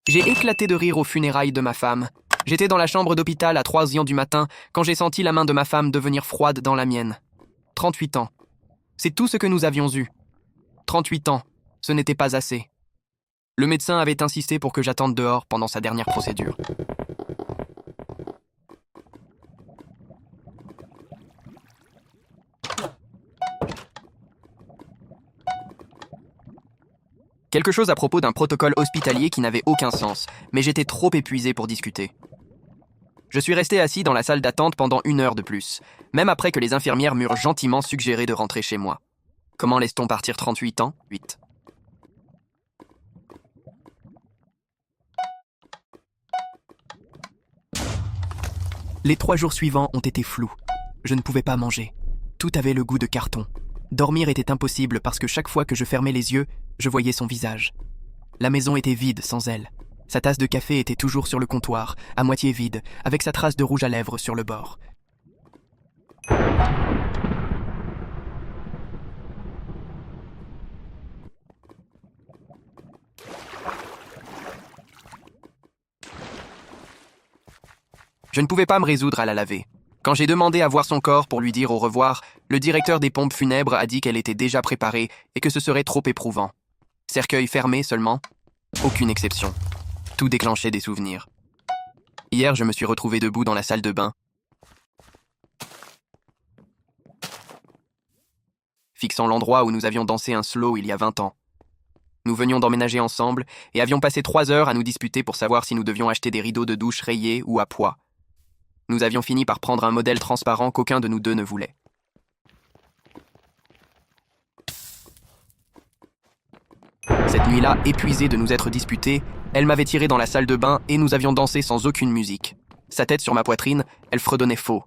J'ai éclaté de rire aux funérailles de ma femme. J'étais dans la chambre d'hôpital à 3 heures du matin quand j'ai senti la main de ma femme devenir froide dans la mienne. 38 ans. C'est tout ce que nous avions eu. 38 ans. Ce n'était pas assez. Le médecin avait insisté pour que j'attende dehors pendant sa dernière procédure. Quelque chose à propos d'un protocole hospitalier qui n'avait aucun sens, mais j'étais trop épuisé pour discuter. Je suis resté assis dans la salle d'attente pendant 1 heure de plus, même après que les infirmières m'eurent gentiment suggéré de rentrer chez moi. Comment laisse-t-on partir 38 ans 8. Les 3 jours suivants ont été flous. Je ne pouvais pas manger. Tout avait le goût de carton. Dormir était impossible parce que chaque fois que je fermais les yeux, je voyais son visage. La maison était vide sans elle. Sa tasse de café était toujours sur le comptoir, à moitié vide, avec sa trace de rouge à lèvres sur le bord. Je ne pouvais pas me résoudre à la laver. Quand j'ai demandé à voir son corps pour lui dire au revoir, le directeur des pompes funèbres a dit qu'elle était déjà préparée et que ce serait trop éprouvant. Cercueil fermé seulement? Aucune exception. Tout déclenchait des souvenirs. Hier, je me suis retrouvé debout dans la salle de bain, fixant l'endroit où nous avions dansé un slow il y a 20 ans. Nous venions d'emménager ensemble et avions passé 3 heures à nous disputer pour savoir si nous devions acheter des rideaux de douche rayés ou à pois. Nous avions fini par prendre un modèle transparent qu'aucun de nous deux ne voulait. Cette nuit-là, épuisée de nous être disputés, elle m'avait tiré dans la salle de bain et nous avions dansé sans aucune musique. Sa tête sur ma poitrine, elle fredonnait faux.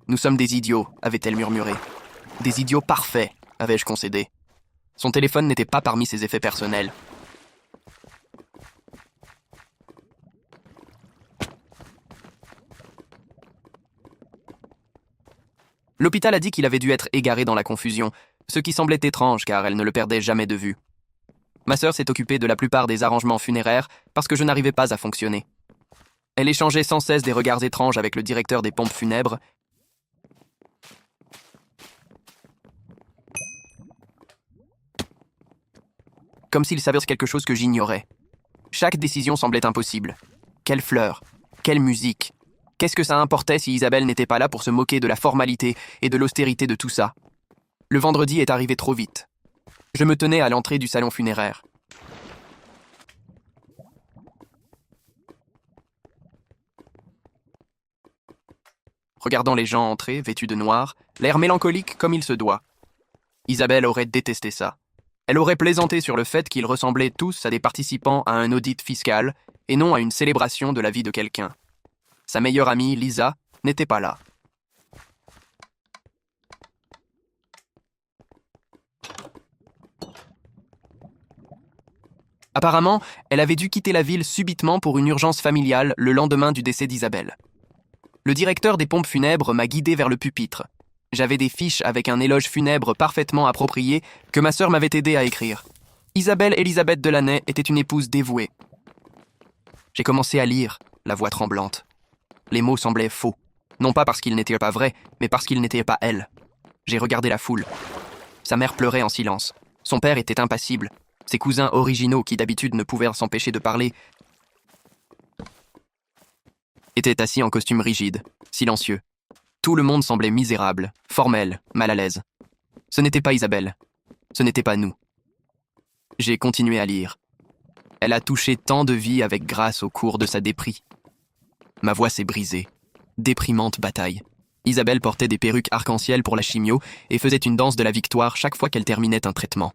Nous sommes des idiots, avait-elle murmuré. Des idiots parfaits, avais-je concédé. Son téléphone n'était pas parmi ses effets personnels. L'hôpital a dit qu'il avait dû être égaré dans la confusion, ce qui semblait étrange car elle ne le perdait jamais de vue. Ma sœur s'est occupée de la plupart des arrangements funéraires parce que je n'arrivais pas à fonctionner. Elle échangeait sans cesse des regards étranges avec le directeur des pompes funèbres, comme s'il savait quelque chose que j'ignorais. Chaque décision semblait impossible. Quelle fleur, quelle musique. Qu'est-ce que ça importait si Isabelle n'était pas là pour se moquer de la formalité et de l'austérité de tout ça? Le vendredi est arrivé trop vite. Je me tenais à l'entrée du salon funéraire. Regardant les gens entrer, vêtus de noir, l'air mélancolique comme il se doit. Isabelle aurait détesté ça. Elle aurait plaisanté sur le fait qu'ils ressemblaient tous à des participants à un audit fiscal et non à une célébration de la vie de quelqu'un. Sa meilleure amie, Lisa, n'était pas là. Apparemment, elle avait dû quitter la ville subitement pour une urgence familiale le lendemain du décès d'Isabelle. Le directeur des pompes funèbres m'a guidé vers le pupitre. J'avais des fiches avec un éloge funèbre parfaitement approprié que ma sœur m'avait aidé à écrire. Isabelle Élisabeth Delaney était une épouse dévouée. J'ai commencé à lire, la voix tremblante. Les mots semblaient faux, non pas parce qu'ils n'étaient pas vrais, mais parce qu'ils n'étaient pas elle. J'ai regardé la foule. Sa mère pleurait en silence. Son père était impassible. Ses cousins originaux, qui d'habitude ne pouvaient s'empêcher de parler, étaient assis en costume rigide, silencieux. Tout le monde semblait misérable, formel, mal à l'aise. Ce n'était pas Isabelle. Ce n'était pas nous. J'ai continué à lire. Elle a touché tant de vies avec grâce au cours de sa dépris. Ma voix s'est brisée. Déprimante bataille. Isabelle portait des perruques arc-en-ciel pour la chimio et faisait une danse de la victoire chaque fois qu'elle terminait un traitement.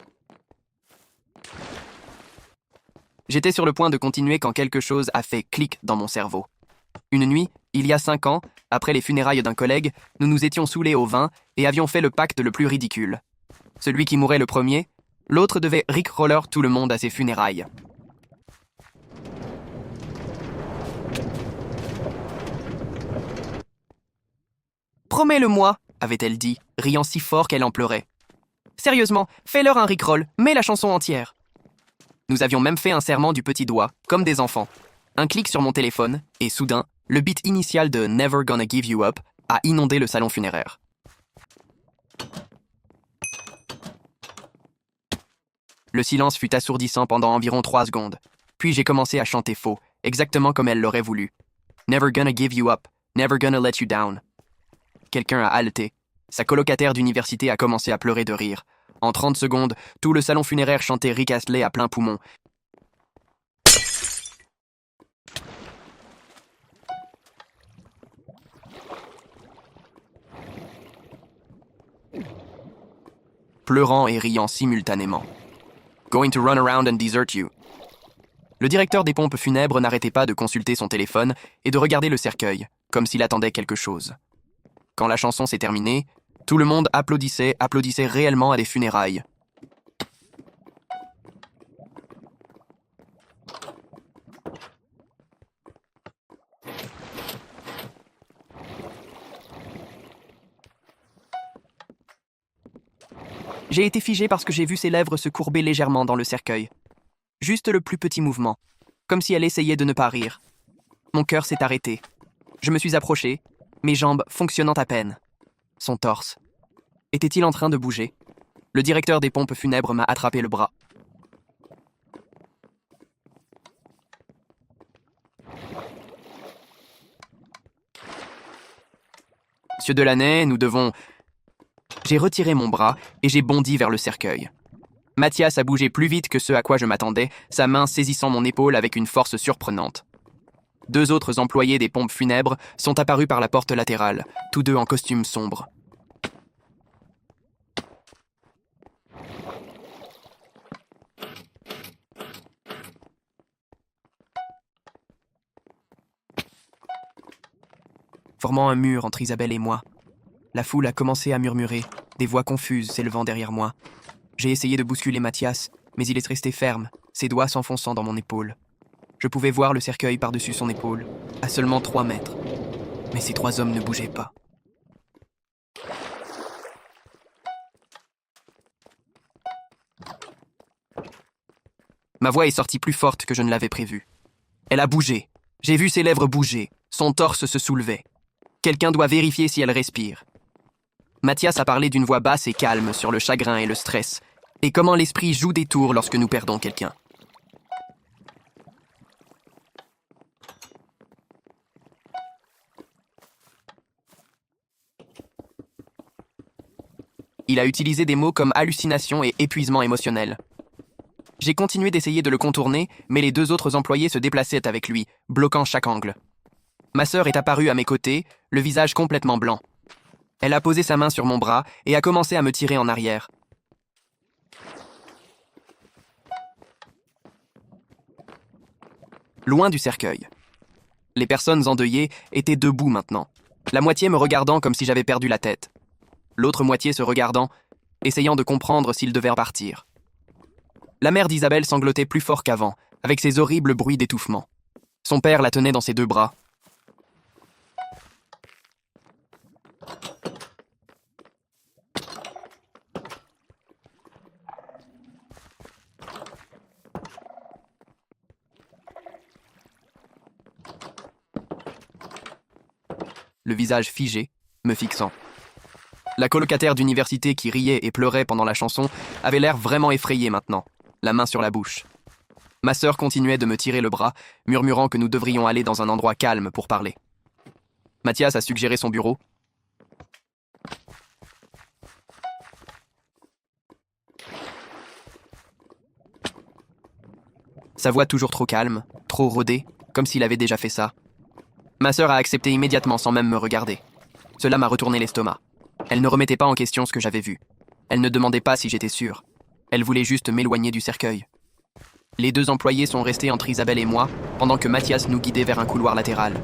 J'étais sur le point de continuer quand quelque chose a fait clic dans mon cerveau. Une nuit, il y a 5 ans, après les funérailles d'un collègue, nous nous étions saoulés au vin et avions fait le pacte le plus ridicule. Celui qui mourait le premier, l'autre devait rickroller tout le monde à ses funérailles. Promets-le-moi, avait-elle dit, riant si fort qu'elle en pleurait. Sérieusement, fais-leur un rickroll, mets la chanson entière. Nous avions même fait un serment du petit doigt, comme des enfants. Un clic sur mon téléphone, et soudain, le beat initial de Never Gonna Give You Up a inondé le salon funéraire. Le silence fut assourdissant pendant environ 3 secondes. Puis j'ai commencé à chanter faux, exactement comme elle l'aurait voulu. Never gonna give you up, never gonna let you down. Quelqu'un a haleté. Sa colocataire d'université a commencé à pleurer de rire. En 30 secondes, tout le salon funéraire chantait Rick Astley à plein poumon. Pleurant et riant simultanément. Going to run around and desert you. Le directeur des pompes funèbres n'arrêtait pas de consulter son téléphone et de regarder le cercueil, comme s'il attendait quelque chose. Quand la chanson s'est terminée, tout le monde applaudissait réellement à des funérailles. J'ai été figé parce que j'ai vu ses lèvres se courber légèrement dans le cercueil. Juste le plus petit mouvement, comme si elle essayait de ne pas rire. Mon cœur s'est arrêté. Je me suis approché, mes jambes fonctionnant à peine. Son torse. Était-il en train de bouger? Le directeur des pompes funèbres m'a attrapé le bras. Monsieur Delaney, nous devons... J'ai retiré mon bras et j'ai bondi vers le cercueil. Mathias a bougé plus vite que ce à quoi je m'attendais, sa main saisissant mon épaule avec une force surprenante. 2 autres employés des pompes funèbres sont apparus par la porte latérale, tous deux en costume sombre. Formant un mur entre Isabelle et moi. La foule a commencé à murmurer, des voix confuses s'élevant derrière moi. J'ai essayé de bousculer Mathias, mais il est resté ferme, ses doigts s'enfonçant dans mon épaule. Je pouvais voir le cercueil par-dessus son épaule, à seulement 3 mètres. Mais ces 3 hommes ne bougeaient pas. Ma voix est sortie plus forte que je ne l'avais prévu. Elle a bougé. J'ai vu ses lèvres bouger. Son torse se soulevait. Quelqu'un doit vérifier si elle respire. Mathias a parlé d'une voix basse et calme sur le chagrin et le stress, et comment l'esprit joue des tours lorsque nous perdons quelqu'un. Il a utilisé des mots comme hallucination et épuisement émotionnel. J'ai continué d'essayer de le contourner, mais les 2 autres employés se déplaçaient avec lui, bloquant chaque angle. Ma sœur est apparue à mes côtés, le visage complètement blanc. Elle a posé sa main sur mon bras et a commencé à me tirer en arrière. Loin du cercueil. Les personnes endeuillées étaient debout maintenant, la moitié me regardant comme si j'avais perdu la tête. L'autre moitié se regardant, essayant de comprendre s'ils devaient partir. La mère d'Isabelle sanglotait plus fort qu'avant, avec ses horribles bruits d'étouffement. Son père la tenait dans ses 2 bras. Le visage figé, me fixant. La colocataire d'université qui riait et pleurait pendant la chanson avait l'air vraiment effrayée maintenant, la main sur la bouche. Ma sœur continuait de me tirer le bras, murmurant que nous devrions aller dans un endroit calme pour parler. Mathias a suggéré son bureau. Sa voix toujours trop calme, trop rodée, comme s'il avait déjà fait ça. Ma sœur a accepté immédiatement sans même me regarder. Cela m'a retourné l'estomac. Elle ne remettait pas en question ce que j'avais vu. Elle ne demandait pas si j'étais sûr. Elle voulait juste m'éloigner du cercueil. Les 2 employés sont restés entre Isabelle et moi, pendant que Mathias nous guidait vers un couloir latéral.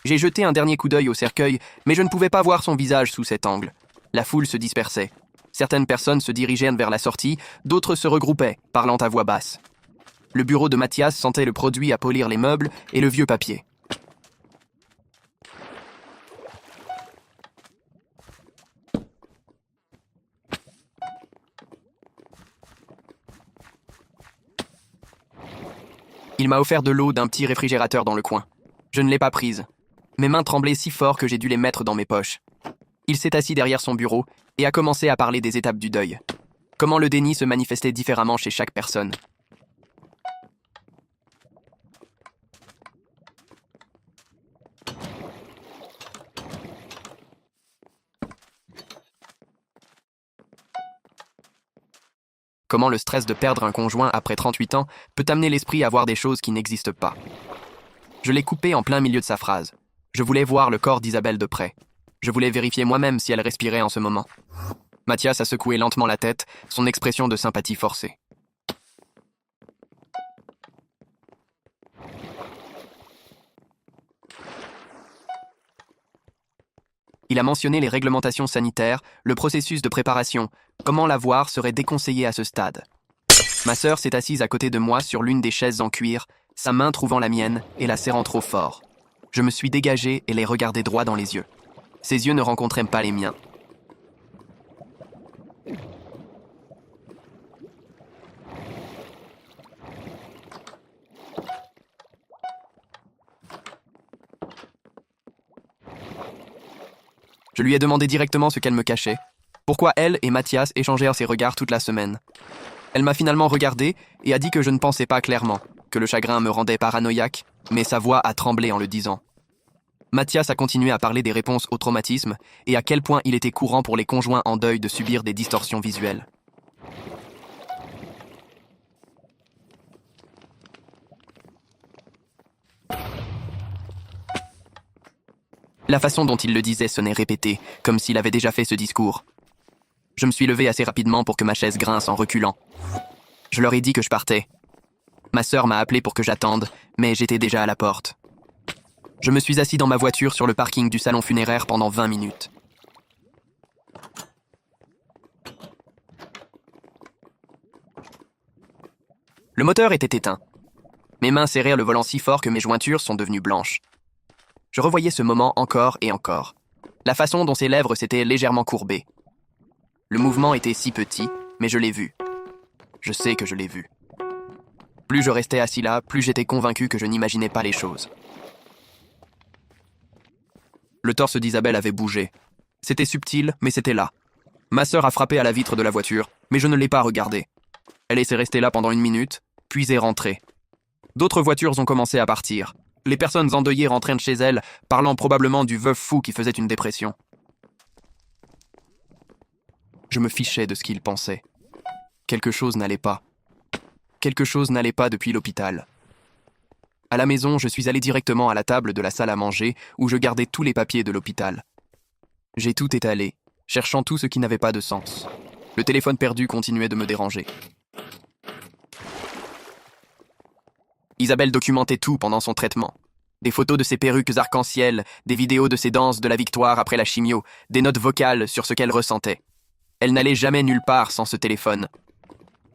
J'ai jeté un dernier coup d'œil au cercueil, mais je ne pouvais pas voir son visage sous cet angle. La foule se dispersait. Certaines personnes se dirigeaient vers la sortie, d'autres se regroupaient, parlant à voix basse. Le bureau de Mathias sentait le produit à polir les meubles et le vieux papier. Il m'a offert de l'eau d'un petit réfrigérateur dans le coin. Je ne l'ai pas prise. Mes mains tremblaient si fort que j'ai dû les mettre dans mes poches. Il s'est assis derrière son bureau et a commencé à parler des étapes du deuil. Comment le déni se manifestait différemment chez chaque personne. Comment le stress de perdre un conjoint après 38 ans peut amener l'esprit à voir des choses qui n'existent pas. Je l'ai coupé en plein milieu de sa phrase. Je voulais voir le corps d'Isabelle de près. Je voulais vérifier moi-même si elle respirait en ce moment. Mathias a secoué lentement la tête, son expression de sympathie forcée. Il a mentionné les réglementations sanitaires, le processus de préparation, comment la voir serait déconseillé à ce stade. Ma sœur s'est assise à côté de moi sur l'une des chaises en cuir, sa main trouvant la mienne et la serrant trop fort. Je me suis dégagé et les regardai droit dans les yeux. Ses yeux ne rencontraient pas les miens. Je lui ai demandé directement ce qu'elle me cachait. Pourquoi elle et Mathias échangèrent ces regards toute la semaine. Elle m'a finalement regardé et a dit que je ne pensais pas clairement, que le chagrin me rendait paranoïaque, mais sa voix a tremblé en le disant. Mathias a continué à parler des réponses au traumatisme et à quel point il était courant pour les conjoints en deuil de subir des distorsions visuelles. La façon dont il le disait sonnait répétée, comme s'il avait déjà fait ce discours. Je me suis levé assez rapidement pour que ma chaise grince en reculant. Je leur ai dit que je partais. Ma sœur m'a appelé pour que j'attende, mais j'étais déjà à la porte. Je me suis assis dans ma voiture sur le parking du salon funéraire pendant 20 minutes. Le moteur était éteint. Mes mains serrèrent le volant si fort que mes jointures sont devenues blanches. Je revoyais ce moment encore et encore. La façon dont ses lèvres s'étaient légèrement courbées. Le mouvement était si petit, mais je l'ai vu. Je sais que je l'ai vu. Plus je restais assis là, plus j'étais convaincu que je n'imaginais pas les choses. Le torse d'Isabelle avait bougé. C'était subtil, mais c'était là. Ma sœur a frappé à la vitre de la voiture, mais je ne l'ai pas regardée. Elle est restée là pendant 1 minute, puis est rentrée. D'autres voitures ont commencé à partir. Les personnes endeuillées rentraient de chez elles, parlant probablement du veuf fou qui faisait une dépression. Je me fichais de ce qu'ils pensaient. Quelque chose n'allait pas. Quelque chose n'allait pas depuis l'hôpital. À la maison, je suis allé directement à la table de la salle à manger où je gardais tous les papiers de l'hôpital. J'ai tout étalé, cherchant tout ce qui n'avait pas de sens. Le téléphone perdu continuait de me déranger. Isabelle documentait tout pendant son traitement. Des photos de ses perruques arc-en-ciel, des vidéos de ses danses de la victoire après la chimio, des notes vocales sur ce qu'elle ressentait. Elle n'allait jamais nulle part sans ce téléphone.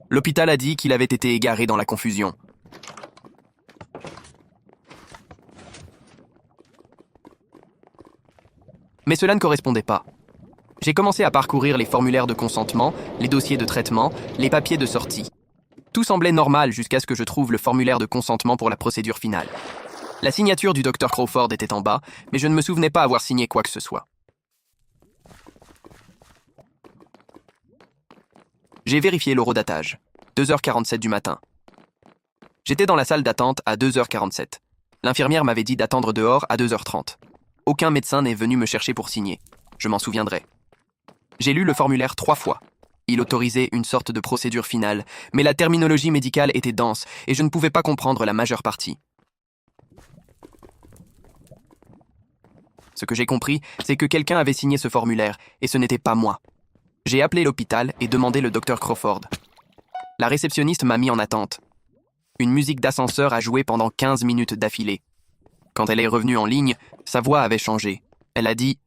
L'hôpital a dit qu'il avait été égaré dans la confusion. Mais cela ne correspondait pas. J'ai commencé à parcourir les formulaires de consentement, les dossiers de traitement, les papiers de sortie. Tout semblait normal jusqu'à ce que je trouve le formulaire de consentement pour la procédure finale. La signature du Dr Crawford était en bas, mais je ne me souvenais pas avoir signé quoi que ce soit. J'ai vérifié l'horodatage. 2h47 du matin. J'étais dans la salle d'attente à 2h47. L'infirmière m'avait dit d'attendre dehors à 2h30. Aucun médecin n'est venu me chercher pour signer. Je m'en souviendrai. J'ai lu le formulaire 3 fois. Il autorisait une sorte de procédure finale, mais la terminologie médicale était dense et je ne pouvais pas comprendre la majeure partie. Ce que j'ai compris, c'est que quelqu'un avait signé ce formulaire et ce n'était pas moi. J'ai appelé l'hôpital et demandé le Dr Crawford. La réceptionniste m'a mis en attente. Une musique d'ascenseur a joué pendant 15 minutes d'affilée. Quand elle est revenue en ligne, sa voix avait changé. Elle a dit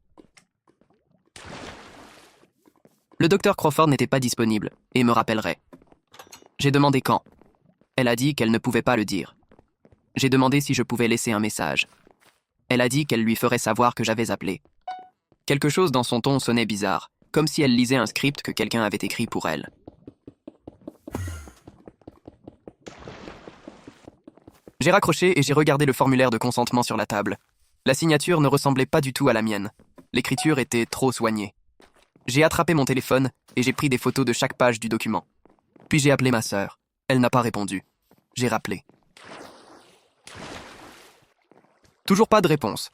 « Le Dr Crawford n'était pas disponible et me rappellerait. » J'ai demandé quand. Elle a dit qu'elle ne pouvait pas le dire. J'ai demandé si je pouvais laisser un message. Elle a dit qu'elle lui ferait savoir que j'avais appelé. Quelque chose dans son ton sonnait bizarre, comme si elle lisait un script que quelqu'un avait écrit pour elle. J'ai raccroché et j'ai regardé le formulaire de consentement sur la table. La signature ne ressemblait pas du tout à la mienne. L'écriture était trop soignée. J'ai attrapé mon téléphone et j'ai pris des photos de chaque page du document. Puis j'ai appelé ma sœur. Elle n'a pas répondu. J'ai rappelé. Toujours pas de réponse.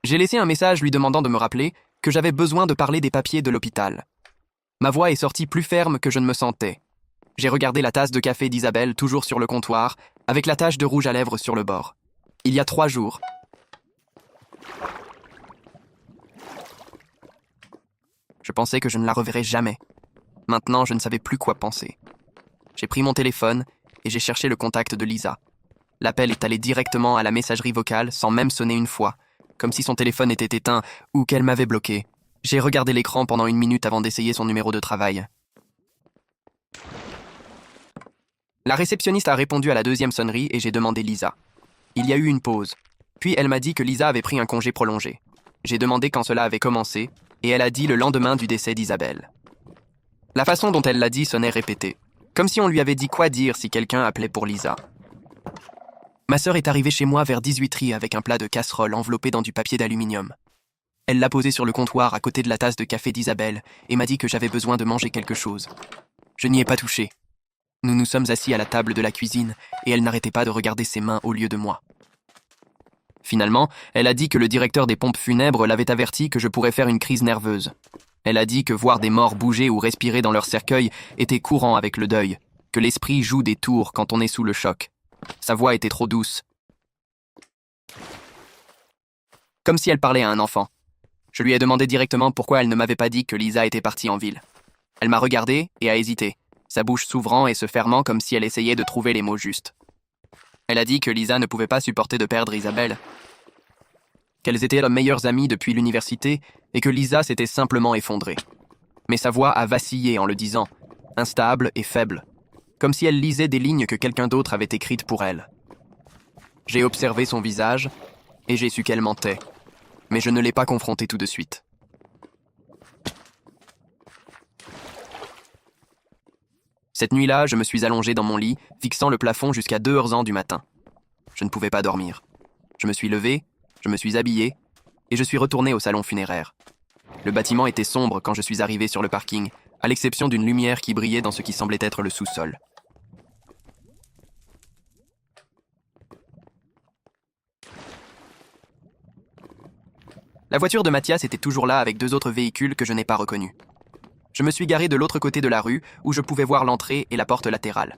J'ai laissé un message lui demandant de me rappeler que j'avais besoin de parler des papiers de l'hôpital. Ma voix est sortie plus ferme que je ne me sentais. J'ai regardé la tasse de café d'Isabelle toujours sur le comptoir, avec la tache de rouge à lèvres sur le bord. Il y a 3 jours. Je pensais que je ne la reverrais jamais. Maintenant, je ne savais plus quoi penser. J'ai pris mon téléphone et j'ai cherché le contact de Lisa. L'appel est allé directement à la messagerie vocale sans même sonner une fois, comme si son téléphone était éteint ou qu'elle m'avait bloqué. J'ai regardé l'écran pendant 1 minute avant d'essayer son numéro de travail. La réceptionniste a répondu à la 2e sonnerie et j'ai demandé Lisa. Il y a eu une pause. Puis elle m'a dit que Lisa avait pris un congé prolongé. J'ai demandé quand cela avait commencé et elle a dit le lendemain du décès d'Isabelle. La façon dont elle l'a dit sonnait répétée, comme si on lui avait dit quoi dire si quelqu'un appelait pour Lisa. Ma sœur est arrivée chez moi vers 18h avec un plat de casserole enveloppé dans du papier d'aluminium. Elle l'a posé sur le comptoir à côté de la tasse de café d'Isabelle et m'a dit que j'avais besoin de manger quelque chose. Je n'y ai pas touché. Nous nous sommes assis à la table de la cuisine et elle n'arrêtait pas de regarder ses mains au lieu de moi. Finalement, elle a dit que le directeur des pompes funèbres l'avait averti que je pourrais faire une crise nerveuse. Elle a dit que voir des morts bouger ou respirer dans leur cercueil était courant avec le deuil, que l'esprit joue des tours quand on est sous le choc. Sa voix était trop douce. Comme si elle parlait à un enfant. Je lui ai demandé directement pourquoi elle ne m'avait pas dit que Lisa était partie en ville. Elle m'a regardé et a hésité, sa bouche s'ouvrant et se fermant comme si elle essayait de trouver les mots justes. Elle a dit que Lisa ne pouvait pas supporter de perdre Isabelle, qu'elles étaient leurs meilleures amies depuis l'université et que Lisa s'était simplement effondrée. Mais sa voix a vacillé en le disant, instable et faible, comme si elle lisait des lignes que quelqu'un d'autre avait écrites pour elle. J'ai observé son visage et j'ai su qu'elle mentait, mais je ne l'ai pas confrontée tout de suite. Cette nuit-là, je me suis allongé dans mon lit, fixant le plafond jusqu'à 2h du matin. Je ne pouvais pas dormir. Je me suis levé, je me suis habillé, et je suis retourné au salon funéraire. Le bâtiment était sombre quand je suis arrivé sur le parking, à l'exception d'une lumière qui brillait dans ce qui semblait être le sous-sol. La voiture de Mathias était toujours là avec 2 autres véhicules que je n'ai pas reconnus. Je me suis garé de l'autre côté de la rue, où je pouvais voir l'entrée et la porte latérale.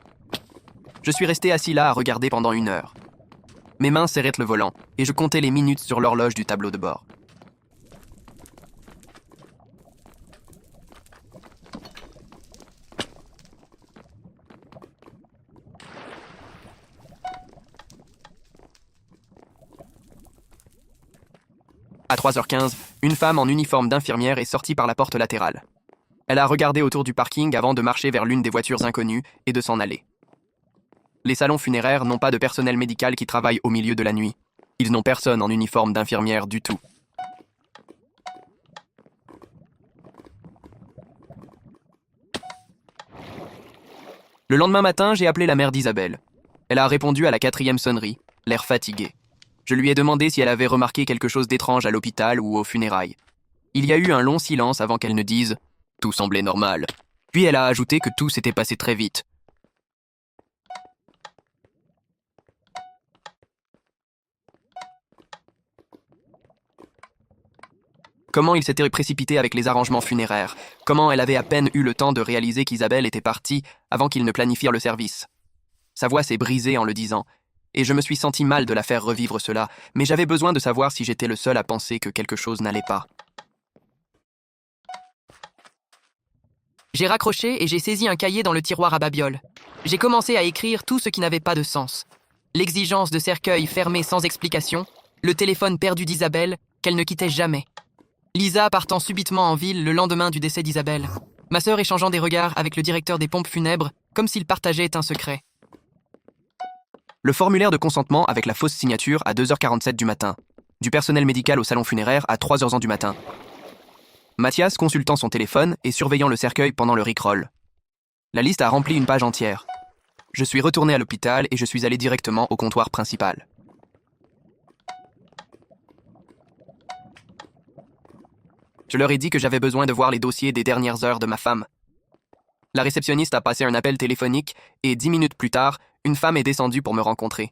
Je suis resté assis là à regarder pendant 1 heure. Mes mains serraient le volant, et je comptais les minutes sur l'horloge du tableau de bord. À 3h15, une femme en uniforme d'infirmière est sortie par la porte latérale. Elle a regardé autour du parking avant de marcher vers l'une des voitures inconnues et de s'en aller. Les salons funéraires n'ont pas de personnel médical qui travaille au milieu de la nuit. Ils n'ont personne en uniforme d'infirmière du tout. Le lendemain matin, j'ai appelé la mère d'Isabelle. Elle a répondu à la 4e sonnerie, l'air fatigué. Je lui ai demandé si elle avait remarqué quelque chose d'étrange à l'hôpital ou aux funérailles. Il y a eu un long silence avant qu'elle ne dise « Tout semblait normal ». Puis elle a ajouté que tout s'était passé très vite. Comment il s'était précipité avec les arrangements funéraires. Comment elle avait à peine eu le temps de réaliser qu'Isabelle était partie avant qu'ils ne planifient le service. Sa voix s'est brisée en le disant, et je me suis senti mal de la faire revivre cela, mais j'avais besoin de savoir si j'étais le seul à penser que quelque chose n'allait pas. J'ai raccroché et j'ai saisi un cahier dans le tiroir à babioles. J'ai commencé à écrire tout ce qui n'avait pas de sens. L'exigence de cercueil fermé sans explication, le téléphone perdu d'Isabelle, qu'elle ne quittait jamais. Lisa partant subitement en ville le lendemain du décès d'Isabelle. Ma sœur échangeant des regards avec le directeur des pompes funèbres, comme s'ils partageaient un secret. Le formulaire de consentement avec la fausse signature à 2h47 du matin. Du personnel médical au salon funéraire à 3h du matin. Mathias consultant son téléphone et surveillant le cercueil pendant le rickroll. La liste a rempli une page entière. Je suis retourné à l'hôpital et je suis allé directement au comptoir principal. Je leur ai dit que j'avais besoin de voir les dossiers des dernières heures de ma femme. La réceptionniste a passé un appel téléphonique et 10 minutes plus tard, une femme est descendue pour me rencontrer.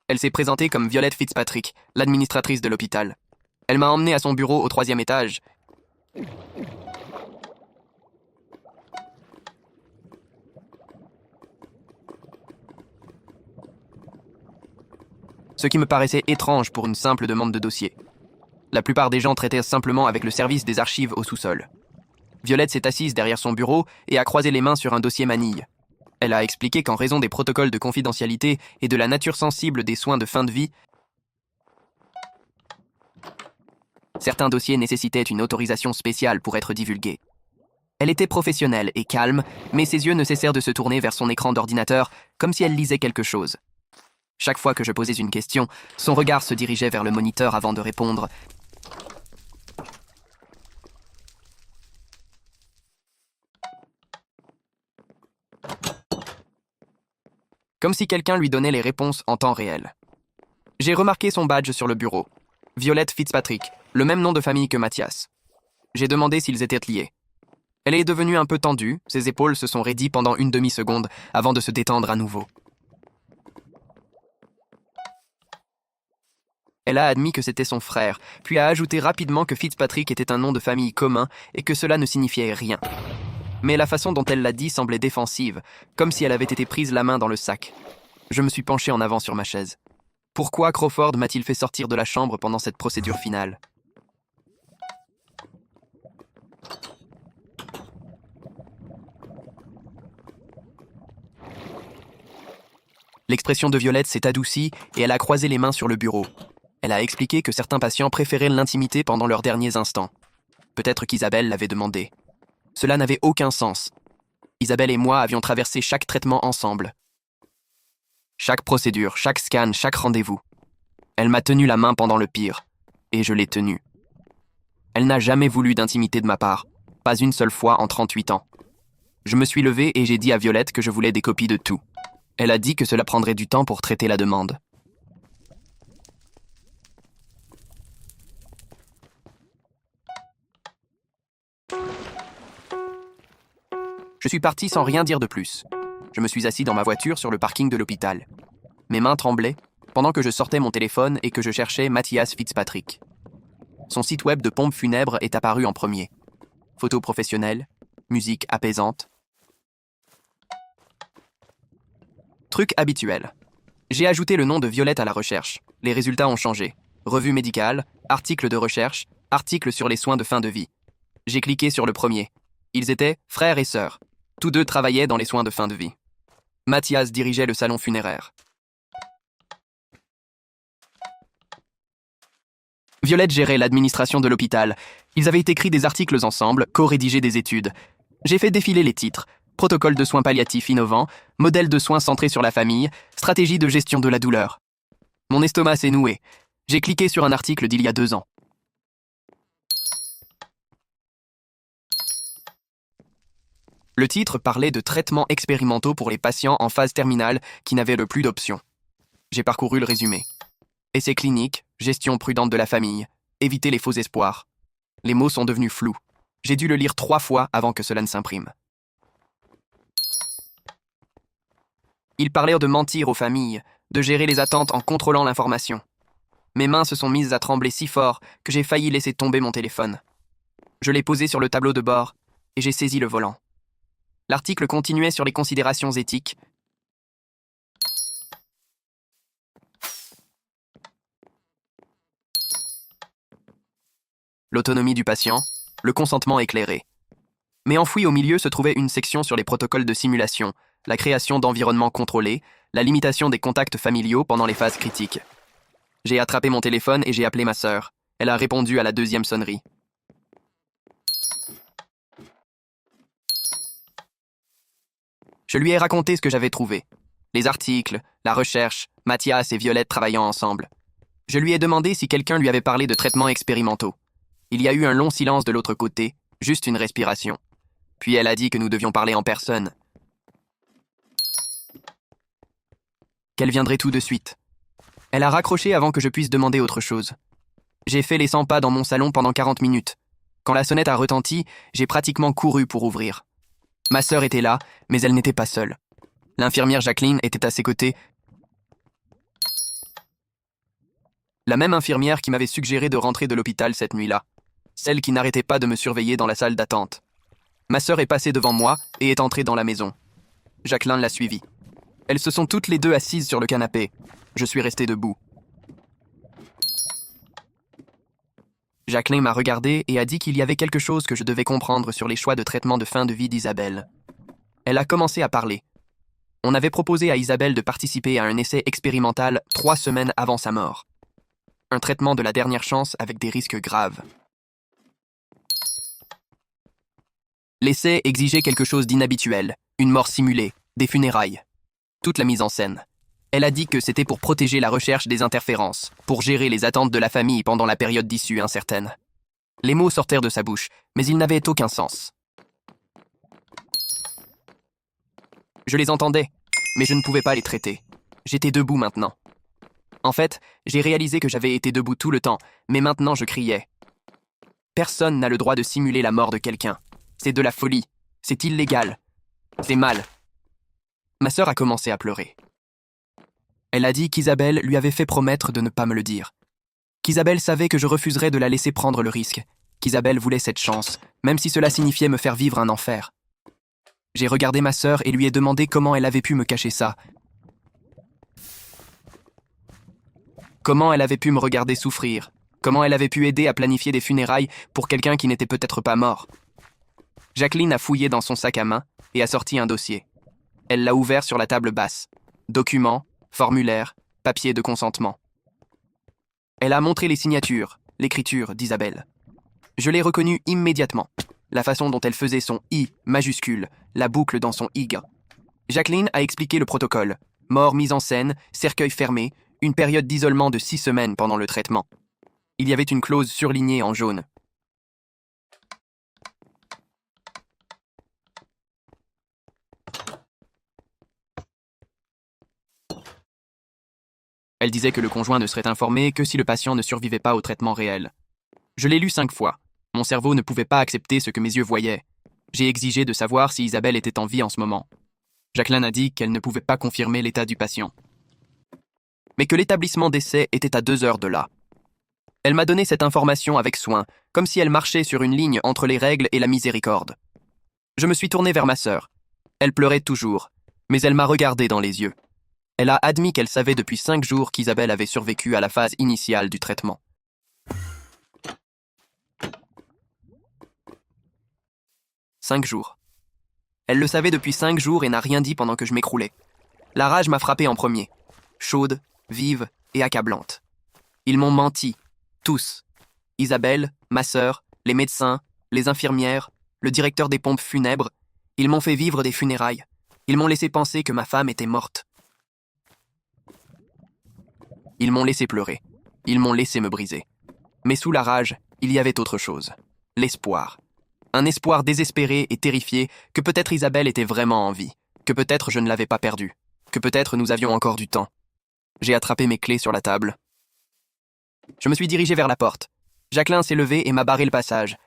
Elle s'est présentée comme Violette Fitzpatrick, l'administratrice de l'hôpital. Elle m'a emmené à son bureau au 3e étage. Ce qui me paraissait étrange pour une simple demande de dossier. La plupart des gens traitaient simplement avec le service des archives au sous-sol. Violette s'est assise derrière son bureau et a croisé les mains sur un dossier manille. Elle a expliqué qu'en raison des protocoles de confidentialité et de la nature sensible des soins de fin de vie, certains dossiers nécessitaient une autorisation spéciale pour être divulgués. Elle était professionnelle et calme, mais ses yeux ne cessèrent de se tourner vers son écran d'ordinateur comme si elle lisait quelque chose. Chaque fois que je posais une question, son regard se dirigeait vers le moniteur avant de répondre. Comme si quelqu'un lui donnait les réponses en temps réel. J'ai remarqué son badge sur le bureau. Violette Fitzpatrick, le même nom de famille que Mathias. J'ai demandé s'ils étaient liés. Elle est devenue un peu tendue, ses épaules se sont raidies pendant une demi-seconde avant de se détendre à nouveau. Elle a admis que c'était son frère, puis a ajouté rapidement que Fitzpatrick était un nom de famille commun et que cela ne signifiait rien. Mais la façon dont elle l'a dit semblait défensive, comme si elle avait été prise la main dans le sac. Je me suis penché en avant sur ma chaise. Pourquoi Crawford m'a-t-il fait sortir de la chambre pendant cette procédure finale ? L'expression de Violette s'est adoucie et elle a croisé les mains sur le bureau. Elle a expliqué que certains patients préféraient l'intimité pendant leurs derniers instants. Peut-être qu'Isabelle l'avait demandé. Cela n'avait aucun sens. Isabelle et moi avions traversé chaque traitement ensemble. Chaque procédure, chaque scan, chaque rendez-vous. Elle m'a tenu la main pendant le pire, et je l'ai tenue. Elle n'a jamais voulu d'intimité de ma part, pas une seule fois en 38 ans. Je me suis levé et j'ai dit à Violette que je voulais des copies de tout. Elle a dit que cela prendrait du temps pour traiter la demande. Je suis parti sans rien dire de plus. Je me suis assis dans ma voiture sur le parking de l'hôpital. Mes mains tremblaient pendant que je sortais mon téléphone et que je cherchais Mathias Fitzpatrick. Son site web de pompe funèbre est apparu en premier. Photos professionnelles, musique apaisante. Truc habituel. J'ai ajouté le nom de Violette à la recherche. Les résultats ont changé. Revue médicale, article de recherche, article sur les soins de fin de vie. J'ai cliqué sur le premier. Ils étaient frères et sœurs. Tous deux travaillaient dans les soins de fin de vie. Mathias dirigeait le salon funéraire. Violette gérait l'administration de l'hôpital. Ils avaient écrit des articles ensemble, co-rédigé des études. J'ai fait défiler les titres. Protocole de soins palliatifs innovants, modèle de soins centré sur la famille, stratégie de gestion de la douleur. Mon estomac s'est noué. J'ai cliqué sur un article d'il y a 2 ans. Le titre parlait de traitements expérimentaux pour les patients en phase terminale qui n'avaient le plus d'options. J'ai parcouru le résumé. Essais cliniques, gestion prudente de la famille, éviter les faux espoirs. Les mots sont devenus flous. J'ai dû le lire 3 fois avant que cela ne s'imprime. Ils parlèrent de mentir aux familles, de gérer les attentes en contrôlant l'information. Mes mains se sont mises à trembler si fort que j'ai failli laisser tomber mon téléphone. Je l'ai posé sur le tableau de bord et j'ai saisi le volant. L'article continuait sur les considérations éthiques. L'autonomie du patient, le consentement éclairé. Mais enfoui au milieu se trouvait une section sur les protocoles de simulation, la création d'environnements contrôlés, la limitation des contacts familiaux pendant les phases critiques. J'ai attrapé mon téléphone et j'ai appelé ma sœur. Elle a répondu à la 2e sonnerie. Je lui ai raconté ce que j'avais trouvé. Les articles, la recherche, Mathias et Violette travaillant ensemble. Je lui ai demandé si quelqu'un lui avait parlé de traitements expérimentaux. Il y a eu un long silence de l'autre côté, juste une respiration. Puis elle a dit que nous devions parler en personne. qu'elle viendrait tout de suite. Elle a raccroché avant que je puisse demander autre chose. J'ai fait les 100 pas dans mon salon pendant 40 minutes. Quand la sonnette a retenti, j'ai pratiquement couru pour ouvrir. Ma sœur était là, mais elle n'était pas seule. L'infirmière Jacqueline était à ses côtés. La même infirmière qui m'avait suggéré de rentrer de l'hôpital cette nuit-là. Celle qui n'arrêtait pas de me surveiller dans la salle d'attente. Ma sœur est passée devant moi et est entrée dans la maison. Jacqueline l'a suivie. Elles se sont toutes les deux assises sur le canapé. Je suis resté debout. Jacqueline m'a regardé et a dit qu'il y avait quelque chose que je devais comprendre sur les choix de traitement de fin de vie d'Isabelle. Elle a commencé à parler. On avait proposé à Isabelle de participer à un essai expérimental 3 semaines avant sa mort. Un traitement de la dernière chance avec des risques graves. L'essai exigeait quelque chose d'inhabituel, une mort simulée, des funérailles. Toute la mise en scène. Elle a dit que c'était pour protéger la recherche des interférences, pour gérer les attentes de la famille pendant la période d'issue incertaine. Les mots sortirent de sa bouche, mais ils n'avaient aucun sens. Je les entendais, mais je ne pouvais pas les traiter. J'étais debout maintenant. En fait, j'ai réalisé que j'avais été debout tout le temps, mais maintenant je criais. Personne n'a le droit de simuler la mort de quelqu'un. C'est de la folie. C'est illégal. C'est mal. Ma sœur a commencé à pleurer. Elle a dit qu'Isabelle lui avait fait promettre de ne pas me le dire. Qu'Isabelle savait que je refuserais de la laisser prendre le risque. Qu'Isabelle voulait cette chance, même si cela signifiait me faire vivre un enfer. J'ai regardé ma sœur et lui ai demandé comment elle avait pu me cacher ça. Comment elle avait pu me regarder souffrir. Comment elle avait pu aider à planifier des funérailles pour quelqu'un qui n'était peut-être pas mort. Jacqueline a fouillé dans son sac à main et a sorti un dossier. Elle l'a ouvert sur la table basse. Documents, formulaires, papier de consentement. Elle a montré les signatures, l'écriture d'Isabelle. Je l'ai reconnue immédiatement. La façon dont elle faisait son I majuscule, la boucle dans son IG. Jacqueline a expliqué le protocole. Mort mise en scène, cercueil fermé, une période d'isolement de 6 semaines pendant le traitement. Il y avait une clause surlignée en jaune. Elle disait que le conjoint ne serait informé que si le patient ne survivait pas au traitement réel. Je l'ai lu 5 fois. Mon cerveau ne pouvait pas accepter ce que mes yeux voyaient. J'ai exigé de savoir si Isabelle était en vie en ce moment. Jacqueline a dit qu'elle ne pouvait pas confirmer l'état du patient. Mais que l'établissement d'essai était à 2 heures de là. Elle m'a donné cette information avec soin, comme si elle marchait sur une ligne entre les règles et la miséricorde. Je me suis tourné vers ma sœur. Elle pleurait toujours, mais elle m'a regardé dans les yeux. Elle a admis qu'elle savait depuis 5 jours qu'Isabelle avait survécu à la phase initiale du traitement. « 5 jours. Elle le savait depuis 5 jours et n'a rien dit pendant que je m'écroulais. La rage m'a frappé en premier. Chaude, vive et accablante. Ils m'ont menti. Tous. Isabelle, ma sœur, les médecins, les infirmières, le directeur des pompes funèbres. Ils m'ont fait vivre des funérailles. Ils m'ont laissé penser que ma femme était morte. Ils m'ont laissé pleurer. Ils m'ont laissé me briser. Mais sous la rage, il y avait autre chose. L'espoir. Un espoir désespéré et terrifié que peut-être Isabelle était vraiment en vie, que peut-être je ne l'avais pas perdue, que peut-être nous avions encore du temps. J'ai attrapé mes clés sur la table. Je me suis dirigé vers la porte. Jacqueline s'est levée et m'a barré le passage.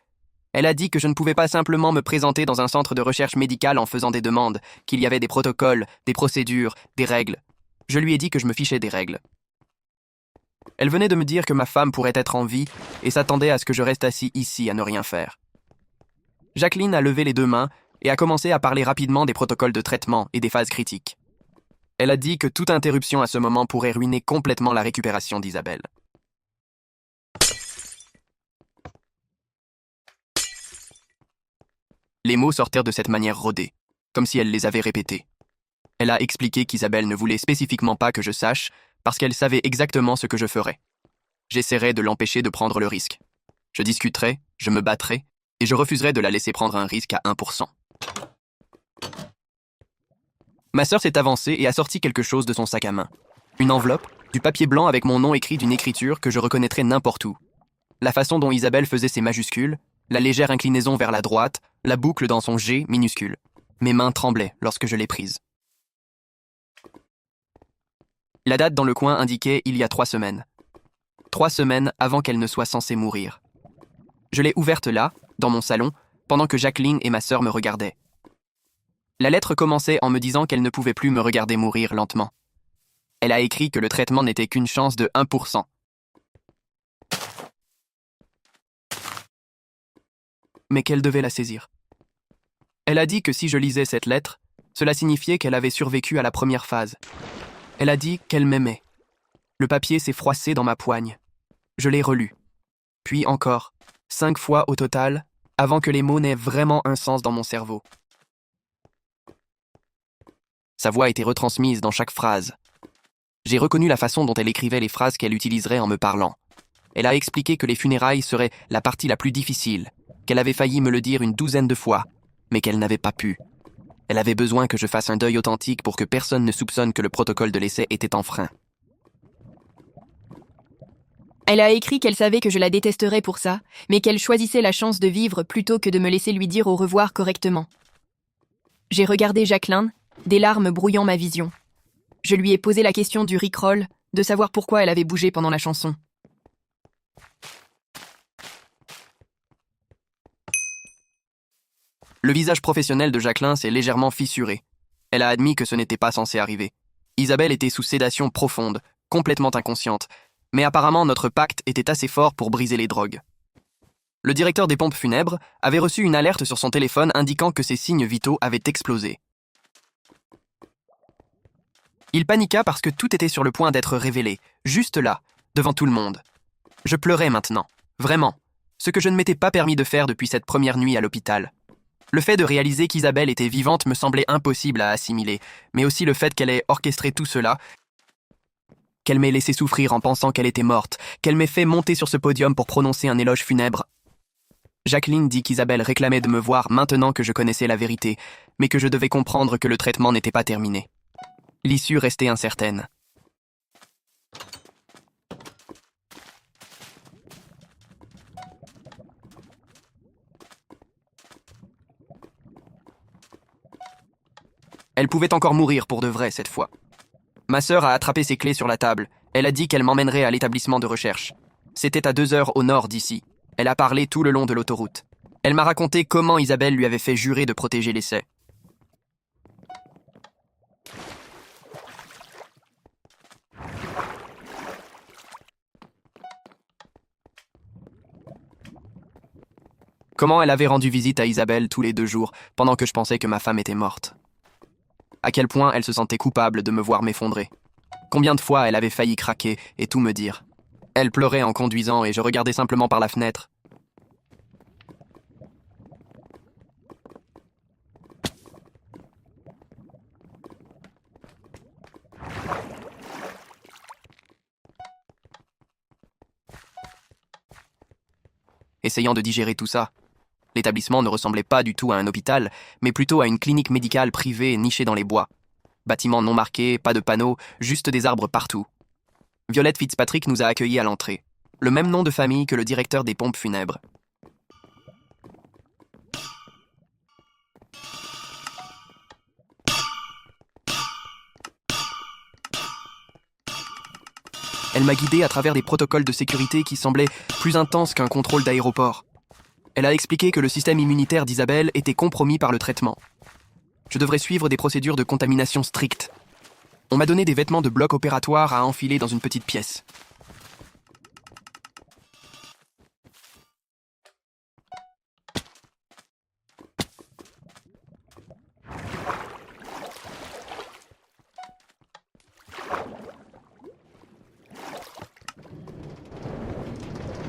Elle a dit que je ne pouvais pas simplement me présenter dans un centre de recherche médicale en faisant des demandes, qu'il y avait des protocoles, des procédures, des règles. Je lui ai dit que je me fichais des règles. Elle venait de me dire que ma femme pourrait être en vie et s'attendait à ce que je reste assis ici à ne rien faire. Jacqueline a levé les 2 mains et a commencé à parler rapidement des protocoles de traitement et des phases critiques. Elle a dit que toute interruption à ce moment pourrait ruiner complètement la récupération d'Isabelle. Les mots sortirent de cette manière rodée, comme si elle les avait répétés. Elle a expliqué qu'Isabelle ne voulait spécifiquement pas que je sache, parce qu'elle savait exactement ce que je ferais. J'essaierais de l'empêcher de prendre le risque. Je discuterais, je me battrais, et je refuserais de la laisser prendre un risque à 1%. Ma sœur s'est avancée et a sorti quelque chose de son sac à main. Une enveloppe, du papier blanc avec mon nom écrit d'une écriture que je reconnaîtrais n'importe où. La façon dont Isabelle faisait ses majuscules, la légère inclinaison vers la droite, la boucle dans son G minuscule. Mes mains tremblaient lorsque je l'ai prise. La date dans le coin indiquait il y a 3 semaines. 3 semaines avant qu'elle ne soit censée mourir. Je l'ai ouverte là, dans mon salon, pendant que Jacqueline et ma sœur me regardaient. La lettre commençait en me disant qu'elle ne pouvait plus me regarder mourir lentement. Elle a écrit que le traitement n'était qu'une chance de 1%. Mais qu'elle devait la saisir. Elle a dit que si je lisais cette lettre, cela signifiait qu'elle avait survécu à la première phase. Elle a dit qu'elle m'aimait. Le papier s'est froissé dans ma poigne. Je l'ai relu. Puis encore, 5 fois au total, avant que les mots n'aient vraiment un sens dans mon cerveau. Sa voix était retransmise dans chaque phrase. J'ai reconnu la façon dont elle écrivait les phrases qu'elle utiliserait en me parlant. Elle a expliqué que les funérailles seraient la partie la plus difficile, qu'elle avait failli me le dire une 12aine de fois, mais qu'elle n'avait pas pu. Elle avait besoin que je fasse un deuil authentique pour que personne ne soupçonne que le protocole de l'essai était enfreint. Elle a écrit qu'elle savait que je la détesterais pour ça, mais qu'elle choisissait la chance de vivre plutôt que de me laisser lui dire au revoir correctement. J'ai regardé Jacqueline, des larmes brouillant ma vision. Je lui ai posé la question du rickroll, de savoir pourquoi elle avait bougé pendant la chanson. Le visage professionnel de Jacqueline s'est légèrement fissuré. Elle a admis que ce n'était pas censé arriver. Isabelle était sous sédation profonde, complètement inconsciente, mais apparemment notre pacte était assez fort pour briser les drogues. Le directeur des pompes funèbres avait reçu une alerte sur son téléphone indiquant que ses signes vitaux avaient explosé. Il paniqua parce que tout était sur le point d'être révélé, juste là, devant tout le monde. Je pleurais maintenant, vraiment, ce que je ne m'étais pas permis de faire depuis cette première nuit à l'hôpital. Le fait de réaliser qu'Isabelle était vivante me semblait impossible à assimiler, mais aussi le fait qu'elle ait orchestré tout cela, qu'elle m'ait laissé souffrir en pensant qu'elle était morte, qu'elle m'ait fait monter sur ce podium pour prononcer un éloge funèbre. Jacqueline dit qu'Isabelle réclamait de me voir maintenant que je connaissais la vérité, mais que je devais comprendre que le traitement n'était pas terminé. L'issue restait incertaine. Elle pouvait encore mourir pour de vrai cette fois. Ma sœur a attrapé ses clés sur la table. Elle a dit qu'elle m'emmènerait à l'établissement de recherche. C'était à 2 heures au nord d'ici. Elle a parlé tout le long de l'autoroute. Elle m'a raconté comment Isabelle lui avait fait jurer de protéger l'essai. Comment elle avait rendu visite à Isabelle tous les 2 jours, pendant que je pensais que ma femme était morte. À quel point elle se sentait coupable de me voir m'effondrer. Combien de fois elle avait failli craquer et tout me dire. Elle pleurait en conduisant et je regardais simplement par la fenêtre. Essayant de digérer tout ça. L'établissement ne ressemblait pas du tout à un hôpital, mais plutôt à une clinique médicale privée nichée dans les bois. Bâtiment non marqué, pas de panneaux, juste des arbres partout. Violette Fitzpatrick nous a accueillis à l'entrée. Le même nom de famille que le directeur des pompes funèbres. Elle m'a guidé à travers des protocoles de sécurité qui semblaient plus intenses qu'un contrôle d'aéroport. Elle a expliqué que le système immunitaire d'Isabelle était compromis par le traitement. Je devrais suivre des procédures de contamination strictes. On m'a donné des vêtements de bloc opératoire à enfiler dans une petite pièce.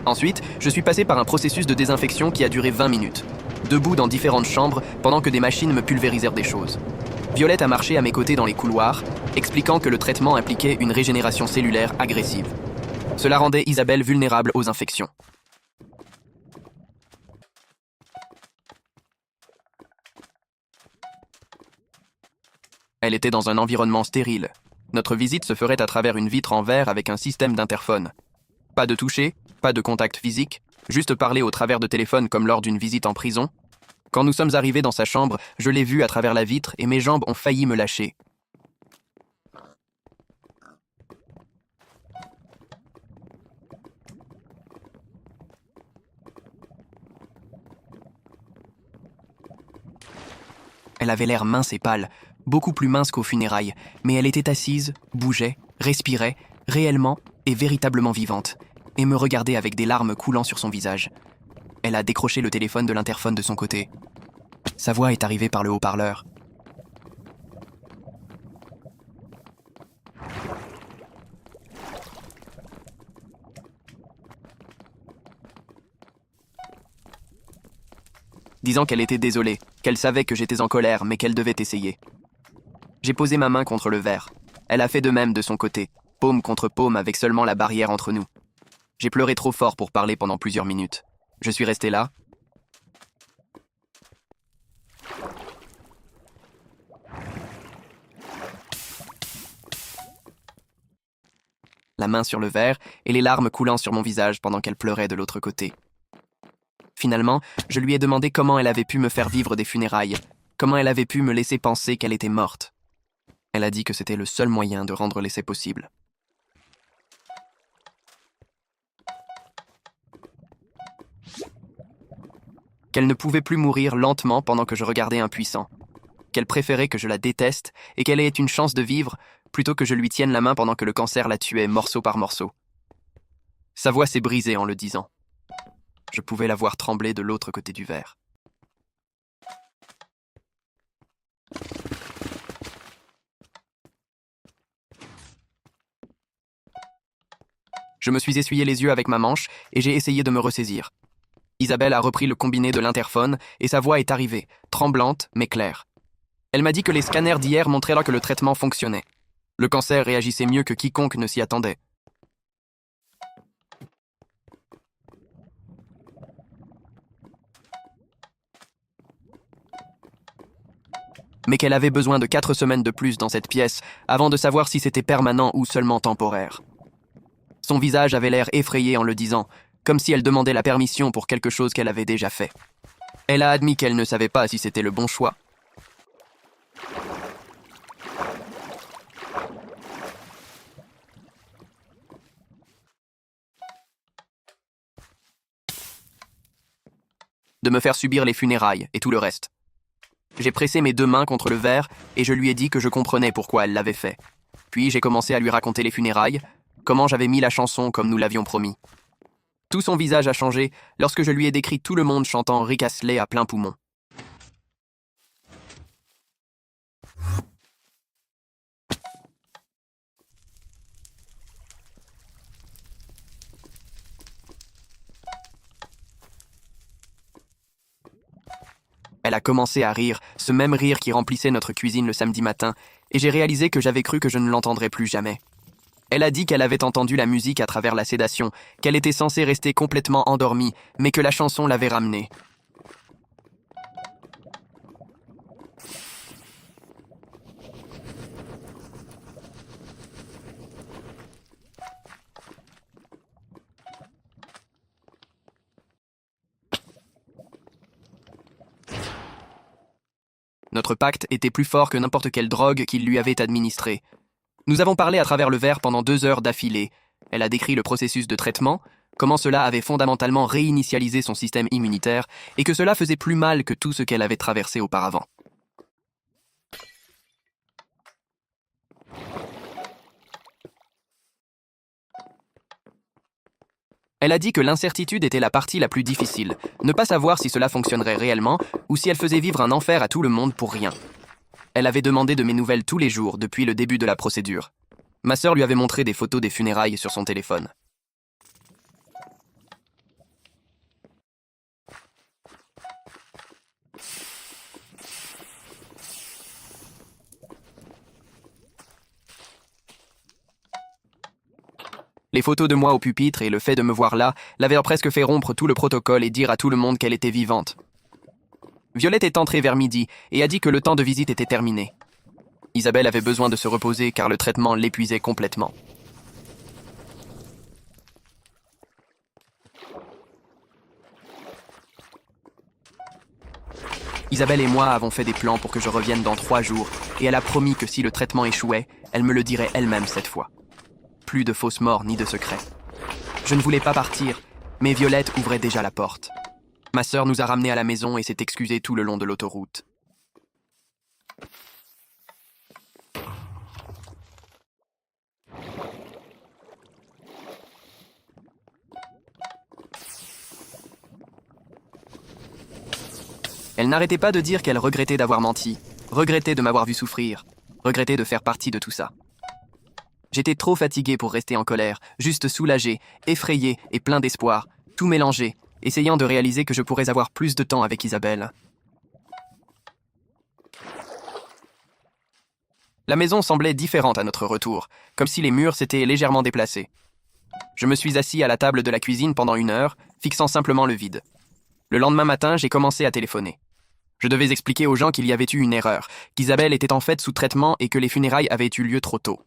Ensuite, je suis passé par un processus de désinfection qui a duré 20 minutes, debout dans différentes chambres pendant que des machines me pulvérisèrent des choses. Violette a marché à mes côtés dans les couloirs, expliquant que le traitement impliquait une régénération cellulaire agressive. Cela rendait Isabelle vulnérable aux infections. Elle était dans un environnement stérile. Notre visite se ferait à travers une vitre en verre avec un système d'interphone. Pas de toucher, pas de contact physique, juste parler au travers de téléphone comme lors d'une visite en prison. Quand nous sommes arrivés dans sa chambre, je l'ai vue à travers la vitre et mes jambes ont failli me lâcher. Elle avait l'air mince et pâle, beaucoup plus mince qu'aux funérailles, mais elle était assise, bougeait, respirait, réellement et véritablement vivante, et me regardait avec des larmes coulant sur son visage. Elle a décroché le téléphone de l'interphone de son côté. Sa voix est arrivée par le haut-parleur. Disant qu'elle était désolée, qu'elle savait que j'étais en colère, mais qu'elle devait essayer. J'ai posé ma main contre le verre. Elle a fait de même de son côté, paume contre paume avec seulement la barrière entre nous. J'ai pleuré trop fort pour parler pendant plusieurs minutes. Je suis resté là. La main sur le verre et les larmes coulant sur mon visage pendant qu'elle pleurait de l'autre côté. Finalement, je lui ai demandé comment elle avait pu me faire vivre des funérailles, comment elle avait pu me laisser penser qu'elle était morte. Elle a dit que c'était le seul moyen de rendre l'essai possible. Qu'elle ne pouvait plus mourir lentement pendant que je regardais impuissant, qu'elle préférait que je la déteste et qu'elle ait une chance de vivre plutôt que je lui tienne la main pendant que le cancer la tuait morceau par morceau. Sa voix s'est brisée en le disant. Je pouvais la voir trembler de l'autre côté du verre. Je me suis essuyé les yeux avec ma manche et j'ai essayé de me ressaisir. Isabelle a repris le combiné de l'interphone et sa voix est arrivée, tremblante mais claire. Elle m'a dit que les scanners d'hier montraient là que le traitement fonctionnait. Le cancer réagissait mieux que quiconque ne s'y attendait. Mais qu'elle avait besoin de 4 semaines de plus dans cette pièce avant de savoir si c'était permanent ou seulement temporaire. Son visage avait l'air effrayé en le disant, comme si elle demandait la permission pour quelque chose qu'elle avait déjà fait. Elle a admis qu'elle ne savait pas si c'était le bon choix. De me faire subir les funérailles et tout le reste. J'ai pressé mes 2 mains contre le verre et je lui ai dit que je comprenais pourquoi elle l'avait fait. Puis j'ai commencé à lui raconter les funérailles, comment j'avais mis la chanson comme nous l'avions promis. Tout son visage a changé lorsque je lui ai décrit tout le monde chantant Rick Astley à plein poumon. Elle a commencé à rire, ce même rire qui remplissait notre cuisine le samedi matin, et j'ai réalisé que j'avais cru que je ne l'entendrais plus jamais. Elle a dit qu'elle avait entendu la musique à travers la sédation, qu'elle était censée rester complètement endormie, mais que la chanson l'avait ramenée. Notre pacte était plus fort que n'importe quelle drogue qu'il lui avait administrée. Nous avons parlé à travers le verre pendant 2 heures d'affilée. Elle a décrit le processus de traitement, comment cela avait fondamentalement réinitialisé son système immunitaire et que cela faisait plus mal que tout ce qu'elle avait traversé auparavant. Elle a dit que l'incertitude était la partie la plus difficile, ne pas savoir si cela fonctionnerait réellement ou si elle faisait vivre un enfer à tout le monde pour rien. Elle avait demandé de mes nouvelles tous les jours depuis le début de la procédure. Ma sœur lui avait montré des photos des funérailles sur son téléphone. Les photos de moi au pupitre et le fait de me voir là l'avaient presque fait rompre tout le protocole et dire à tout le monde qu'elle était vivante. Violette est entrée vers midi et a dit que le temps de visite était terminé. Isabelle avait besoin de se reposer car le traitement l'épuisait complètement. Isabelle et moi avons fait des plans pour que je revienne dans 3 jours et elle a promis que si le traitement échouait, elle me le dirait elle-même cette fois. Plus de fausses morts ni de secrets. Je ne voulais pas partir, mais Violette ouvrait déjà la porte. Ma sœur nous a ramenés à la maison et s'est excusée tout le long de l'autoroute. Elle n'arrêtait pas de dire qu'elle regrettait d'avoir menti, regrettait de m'avoir vu souffrir, regrettait de faire partie de tout ça. J'étais trop fatigué pour rester en colère, juste soulagé, effrayé et plein d'espoir, tout mélangé, essayant de réaliser que je pourrais avoir plus de temps avec Isabelle. La maison semblait différente à notre retour, comme si les murs s'étaient légèrement déplacés. Je me suis assis à la table de la cuisine pendant 1 heure, fixant simplement le vide. Le lendemain matin, j'ai commencé à téléphoner. Je devais expliquer aux gens qu'il y avait eu une erreur, qu'Isabelle était en fait sous traitement et que les funérailles avaient eu lieu trop tôt.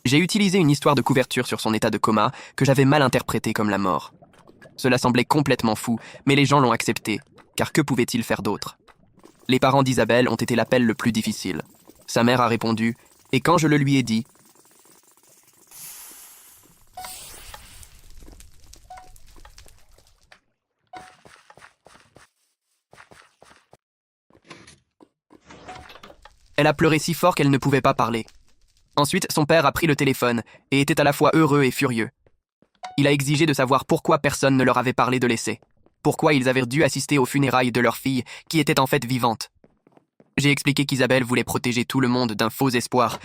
J'ai utilisé une histoire de couverture sur son état de coma que j'avais mal interprétée comme la mort. Cela semblait complètement fou, mais les gens l'ont accepté, car que pouvaient-ils faire d'autre? Les parents d'Isabelle ont été l'appel le plus difficile. Sa mère a répondu, et quand je le lui ai dit, elle a pleuré si fort qu'elle ne pouvait pas parler. Ensuite, son père a pris le téléphone et était à la fois heureux et furieux. Il a exigé de savoir pourquoi personne ne leur avait parlé de l'essai. Pourquoi ils avaient dû assister aux funérailles de leur fille, qui était en fait vivante. J'ai expliqué qu'Isabelle voulait protéger tout le monde d'un faux espoir.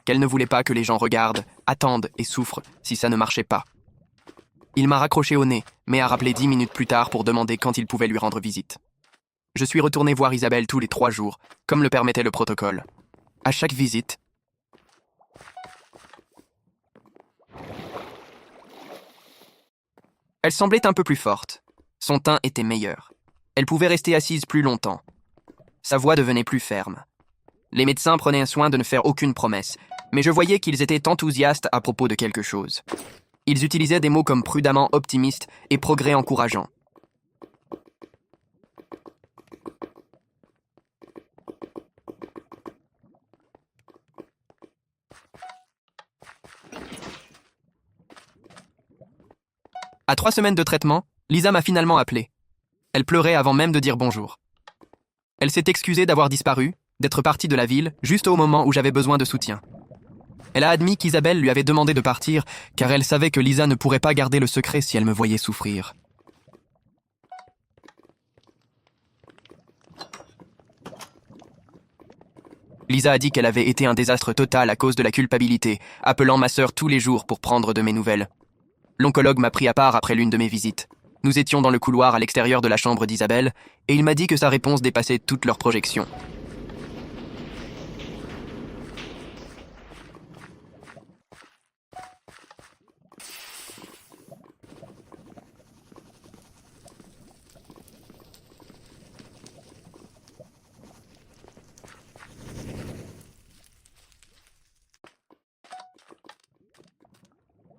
Qu'elle ne voulait pas que les gens regardent, attendent et souffrent si ça ne marchait pas. Il m'a raccroché au nez, mais a rappelé 10 minutes plus tard pour demander quand il pouvait lui rendre visite. Je suis retourné voir Isabelle tous les 3 jours, comme le permettait le protocole. À chaque visite, elle semblait un peu plus forte. Son teint était meilleur. Elle pouvait rester assise plus longtemps. Sa voix devenait plus ferme. Les médecins prenaient soin de ne faire aucune promesse, mais je voyais qu'ils étaient enthousiastes à propos de quelque chose. Ils utilisaient des mots comme prudemment optimiste et progrès encourageant. À 3 semaines de traitement, Lisa m'a finalement appelé. Elle pleurait avant même de dire bonjour. Elle s'est excusée d'avoir disparu, d'être partie de la ville, juste au moment où j'avais besoin de soutien. Elle a admis qu'Isabelle lui avait demandé de partir, car elle savait que Lisa ne pourrait pas garder le secret si elle me voyait souffrir. Lisa a dit qu'elle avait été un désastre total à cause de la culpabilité, appelant ma sœur tous les jours pour prendre de mes nouvelles. L'oncologue m'a pris à part après l'une de mes visites. Nous étions dans le couloir à l'extérieur de la chambre d'Isabelle, et il m'a dit que sa réponse dépassait toutes leurs projections.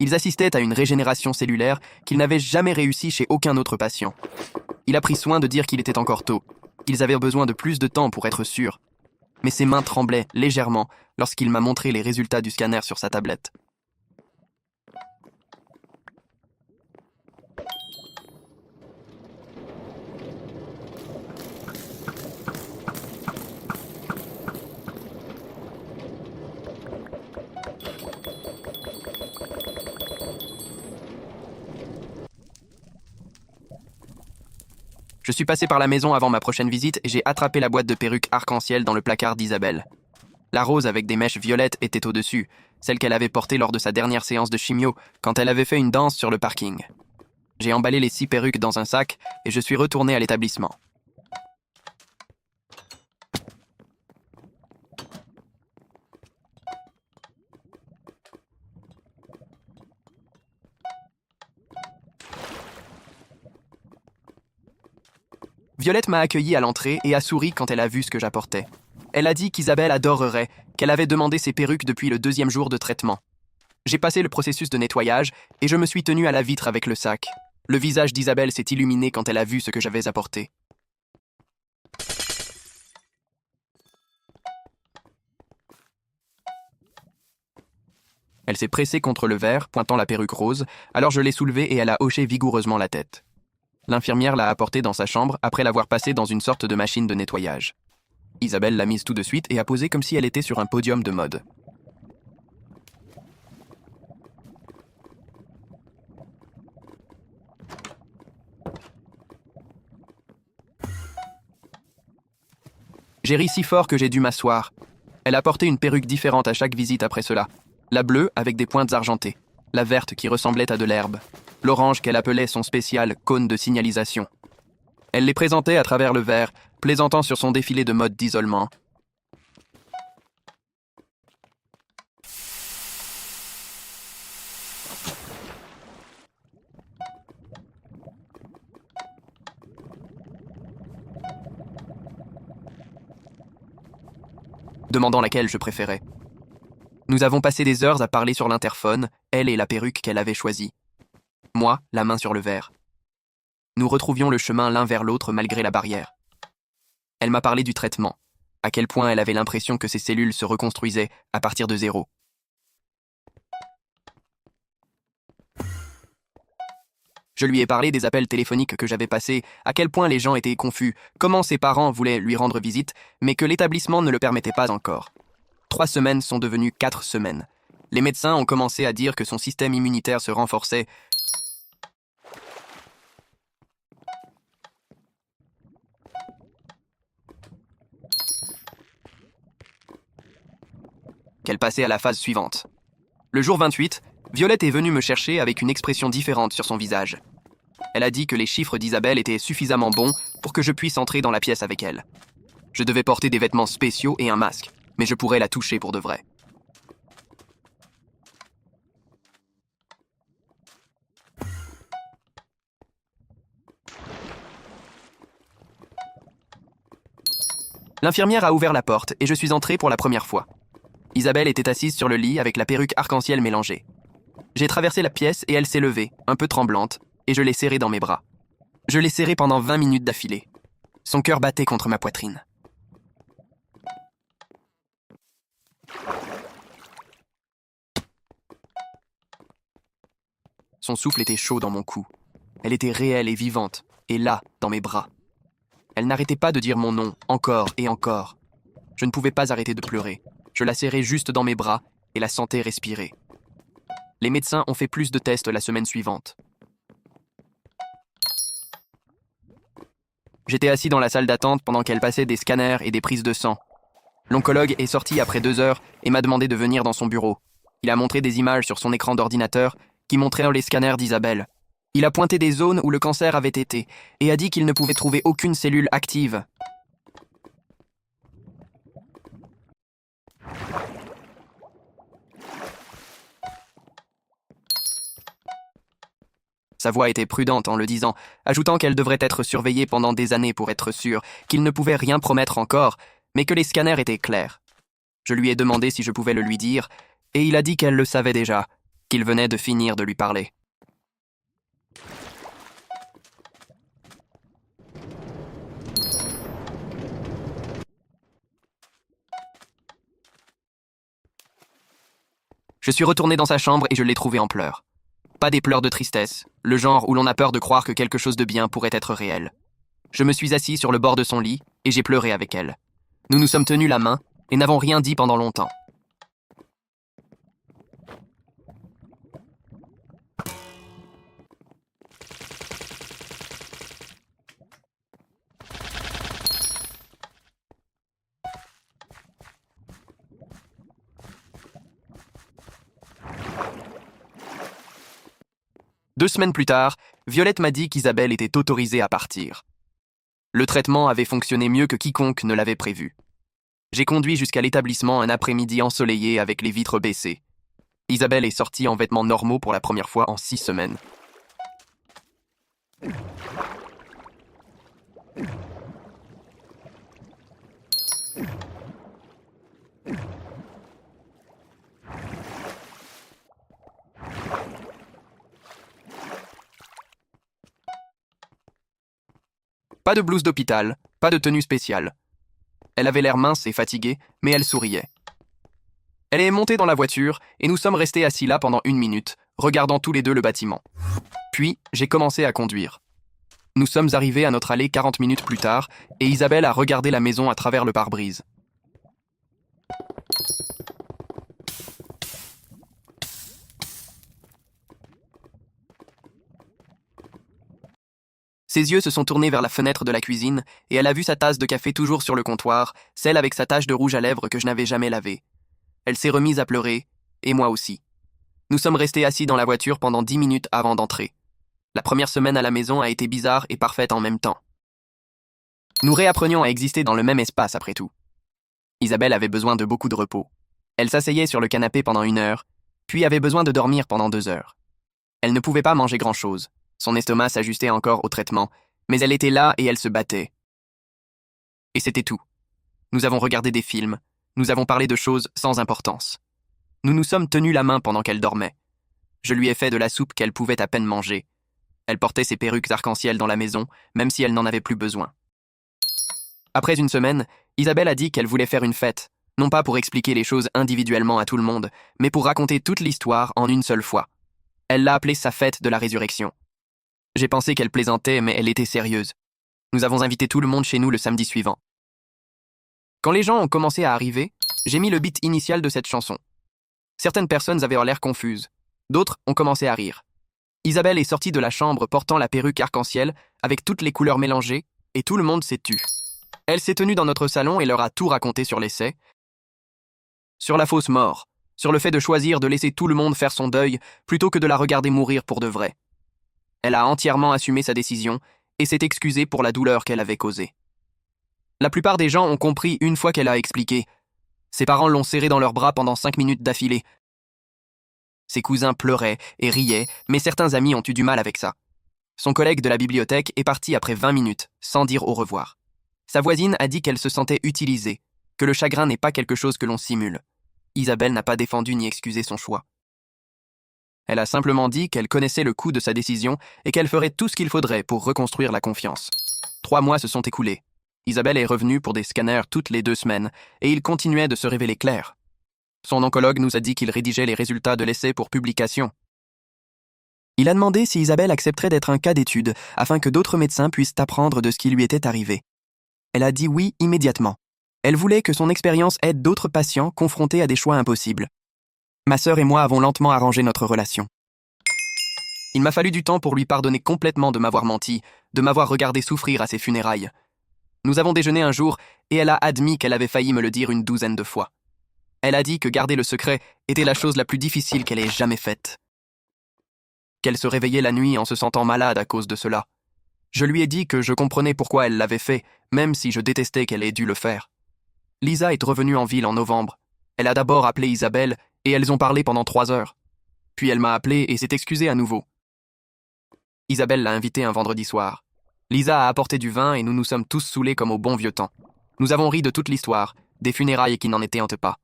Ils assistaient à une régénération cellulaire qu'ils n'avaient jamais réussi chez aucun autre patient. Il a pris soin de dire qu'il était encore tôt. Ils avaient besoin de plus de temps pour être sûrs. Mais ses mains tremblaient légèrement lorsqu'il m'a montré les résultats du scanner sur sa tablette. Je suis passé par la maison avant ma prochaine visite et j'ai attrapé la boîte de perruques arc-en-ciel dans le placard d'Isabelle. La rose avec des mèches violettes était au-dessus, celle qu'elle avait portée lors de sa dernière séance de chimio, quand elle avait fait une danse sur le parking. J'ai emballé les 6 perruques dans un sac et je suis retourné à l'établissement. Violette m'a accueilli à l'entrée et a souri quand elle a vu ce que j'apportais. Elle a dit qu'Isabelle adorerait, qu'elle avait demandé ses perruques depuis le 2e jour de traitement. J'ai passé le processus de nettoyage et je me suis tenu à la vitre avec le sac. Le visage d'Isabelle s'est illuminé quand elle a vu ce que j'avais apporté. Elle s'est pressée contre le verre, pointant la perruque rose, alors je l'ai soulevée et elle a hoché vigoureusement la tête. L'infirmière l'a apportée dans sa chambre après l'avoir passée dans une sorte de machine de nettoyage. Isabelle l'a mise tout de suite et a posé comme si elle était sur un podium de mode. J'ai ri si fort que j'ai dû m'asseoir. Elle a porté une perruque différente à chaque visite après cela. La bleue avec des pointes argentées, la verte qui ressemblait à de l'herbe, l'orange qu'elle appelait son spécial cône de signalisation. Elle les présentait à travers le verre, plaisantant sur son défilé de mode d'isolement. Demandant laquelle je préférais. Nous avons passé des heures à parler sur l'interphone, elle et la perruque qu'elle avait choisie. Moi, la main sur le verre. Nous retrouvions le chemin l'un vers l'autre malgré la barrière. Elle m'a parlé du traitement, à quel point elle avait l'impression que ses cellules se reconstruisaient à partir de zéro. Je lui ai parlé des appels téléphoniques que j'avais passés, à quel point les gens étaient confus, comment ses parents voulaient lui rendre visite, mais que l'établissement ne le permettait pas encore. 3 semaines sont devenues 4 semaines. Les médecins ont commencé à dire que son système immunitaire se renforçait. Qu'elle passait à la phase suivante. Le jour 28, Violette est venue me chercher avec une expression différente sur son visage. Elle a dit que les chiffres d'Isabelle étaient suffisamment bons pour que je puisse entrer dans la pièce avec elle. Je devais porter des vêtements spéciaux et un masque, mais je pourrais la toucher pour de vrai. L'infirmière a ouvert la porte et je suis entré pour la première fois. Isabelle était assise sur le lit avec la perruque arc-en-ciel mélangée. J'ai traversé la pièce et elle s'est levée, un peu tremblante, et je l'ai serrée dans mes bras. Je l'ai serrée pendant 20 minutes d'affilée. Son cœur battait contre ma poitrine. Son souffle était chaud dans mon cou. Elle était réelle et vivante, et là, dans mes bras. Elle n'arrêtait pas de dire mon nom, encore et encore. Je ne pouvais pas arrêter de pleurer. Je la serrais juste dans mes bras et la sentais respirer. Les médecins ont fait plus de tests la semaine suivante. J'étais assis dans la salle d'attente pendant qu'elle passait des scanners et des prises de sang. L'oncologue est sorti après 2 heures et m'a demandé de venir dans son bureau. Il a montré des images sur son écran d'ordinateur qui montraient les scanners d'Isabelle. Il a pointé des zones où le cancer avait été et a dit qu'il ne pouvait trouver aucune cellule active. Sa voix était prudente en le disant, ajoutant qu'elle devrait être surveillée pendant des années pour être sûre qu'il ne pouvait rien promettre encore, mais que les scanners étaient clairs. Je lui ai demandé si je pouvais le lui dire, et il a dit qu'elle le savait déjà, qu'il venait de finir de lui parler. Je suis retourné dans sa chambre et je l'ai trouvée en pleurs. Pas des pleurs de tristesse, le genre où l'on a peur de croire que quelque chose de bien pourrait être réel. Je me suis assis sur le bord de son lit et j'ai pleuré avec elle. Nous nous sommes tenus la main et n'avons rien dit pendant longtemps. Deux semaines plus tard, Violette m'a dit qu'Isabelle était autorisée à partir. Le traitement avait fonctionné mieux que quiconque ne l'avait prévu. J'ai conduit jusqu'à l'établissement un après-midi ensoleillé avec les vitres baissées. Isabelle est sortie en vêtements normaux pour la première fois en 6 semaines. Pas de blouse d'hôpital, pas de tenue spéciale. Elle avait l'air mince et fatiguée, mais elle souriait. Elle est montée dans la voiture et nous sommes restés assis là pendant 1 minute, regardant tous les deux le bâtiment. Puis, j'ai commencé à conduire. Nous sommes arrivés à notre allée 40 minutes plus tard et Isabelle a regardé la maison à travers le pare-brise. Ses yeux se sont tournés vers la fenêtre de la cuisine et elle a vu sa tasse de café toujours sur le comptoir, celle avec sa tache de rouge à lèvres que je n'avais jamais lavée. Elle s'est remise à pleurer, et moi aussi. Nous sommes restés assis dans la voiture pendant 10 minutes avant d'entrer. La première semaine à la maison a été bizarre et parfaite en même temps. Nous réapprenions à exister dans le même espace après tout. Isabelle avait besoin de beaucoup de repos. Elle s'asseyait sur le canapé pendant 1 heure, puis avait besoin de dormir pendant 2 heures. Elle ne pouvait pas manger grand-chose. Son estomac s'ajustait encore au traitement, mais elle était là et elle se battait. Et c'était tout. Nous avons regardé des films, nous avons parlé de choses sans importance. Nous nous sommes tenus la main pendant qu'elle dormait. Je lui ai fait de la soupe qu'elle pouvait à peine manger. Elle portait ses perruques arc-en-ciel dans la maison, même si elle n'en avait plus besoin. Après 1 semaine, Isabelle a dit qu'elle voulait faire une fête, non pas pour expliquer les choses individuellement à tout le monde, mais pour raconter toute l'histoire en une seule fois. Elle l'a appelée sa fête de la résurrection. J'ai pensé qu'elle plaisantait, mais elle était sérieuse. Nous avons invité tout le monde chez nous le samedi suivant. Quand les gens ont commencé à arriver, j'ai mis le beat initial de cette chanson. Certaines personnes avaient l'air confuses. D'autres ont commencé à rire. Isabelle est sortie de la chambre portant la perruque arc-en-ciel avec toutes les couleurs mélangées et tout le monde s'est tu. Elle s'est tenue dans notre salon et leur a tout raconté sur l'essai, sur la fausse mort, sur le fait de choisir de laisser tout le monde faire son deuil plutôt que de la regarder mourir pour de vrai. Elle a entièrement assumé sa décision et s'est excusée pour la douleur qu'elle avait causée. La plupart des gens ont compris une fois qu'elle a expliqué. Ses parents l'ont serrée dans leurs bras pendant 5 minutes d'affilée. Ses cousins pleuraient et riaient, mais certains amis ont eu du mal avec ça. Son collègue de la bibliothèque est parti après 20 minutes, sans dire au revoir. Sa voisine a dit qu'elle se sentait utilisée, que le chagrin n'est pas quelque chose que l'on simule. Isabelle n'a pas défendu ni excusé son choix. Elle a simplement dit qu'elle connaissait le coût de sa décision et qu'elle ferait tout ce qu'il faudrait pour reconstruire la confiance. 3 mois se sont écoulés. Isabelle est revenue pour des scanners toutes les 2 semaines et il continuait de se révéler clair. Son oncologue nous a dit qu'il rédigeait les résultats de l'essai pour publication. Il a demandé si Isabelle accepterait d'être un cas d'étude afin que d'autres médecins puissent apprendre de ce qui lui était arrivé. Elle a dit oui immédiatement. Elle voulait que son expérience aide d'autres patients confrontés à des choix impossibles. Ma sœur et moi avons lentement arrangé notre relation. Il m'a fallu du temps pour lui pardonner complètement de m'avoir menti, de m'avoir regardé souffrir à ses funérailles. Nous avons déjeuné un jour et elle a admis qu'elle avait failli me le dire une 12aine de fois. Elle a dit que garder le secret était la chose la plus difficile qu'elle ait jamais faite. Qu'elle se réveillait la nuit en se sentant malade à cause de cela. Je lui ai dit que je comprenais pourquoi elle l'avait fait, même si je détestais qu'elle ait dû le faire. Lisa est revenue en ville en novembre. Elle a d'abord appelé Isabelle et elles ont parlé pendant 3 heures. Puis elle m'a appelé et s'est excusée à nouveau. Isabelle l'a invitée un vendredi soir. Lisa a apporté du vin et nous nous sommes tous saoulés comme au bon vieux temps. Nous avons ri de toute l'histoire, des funérailles qui n'en étaient pas.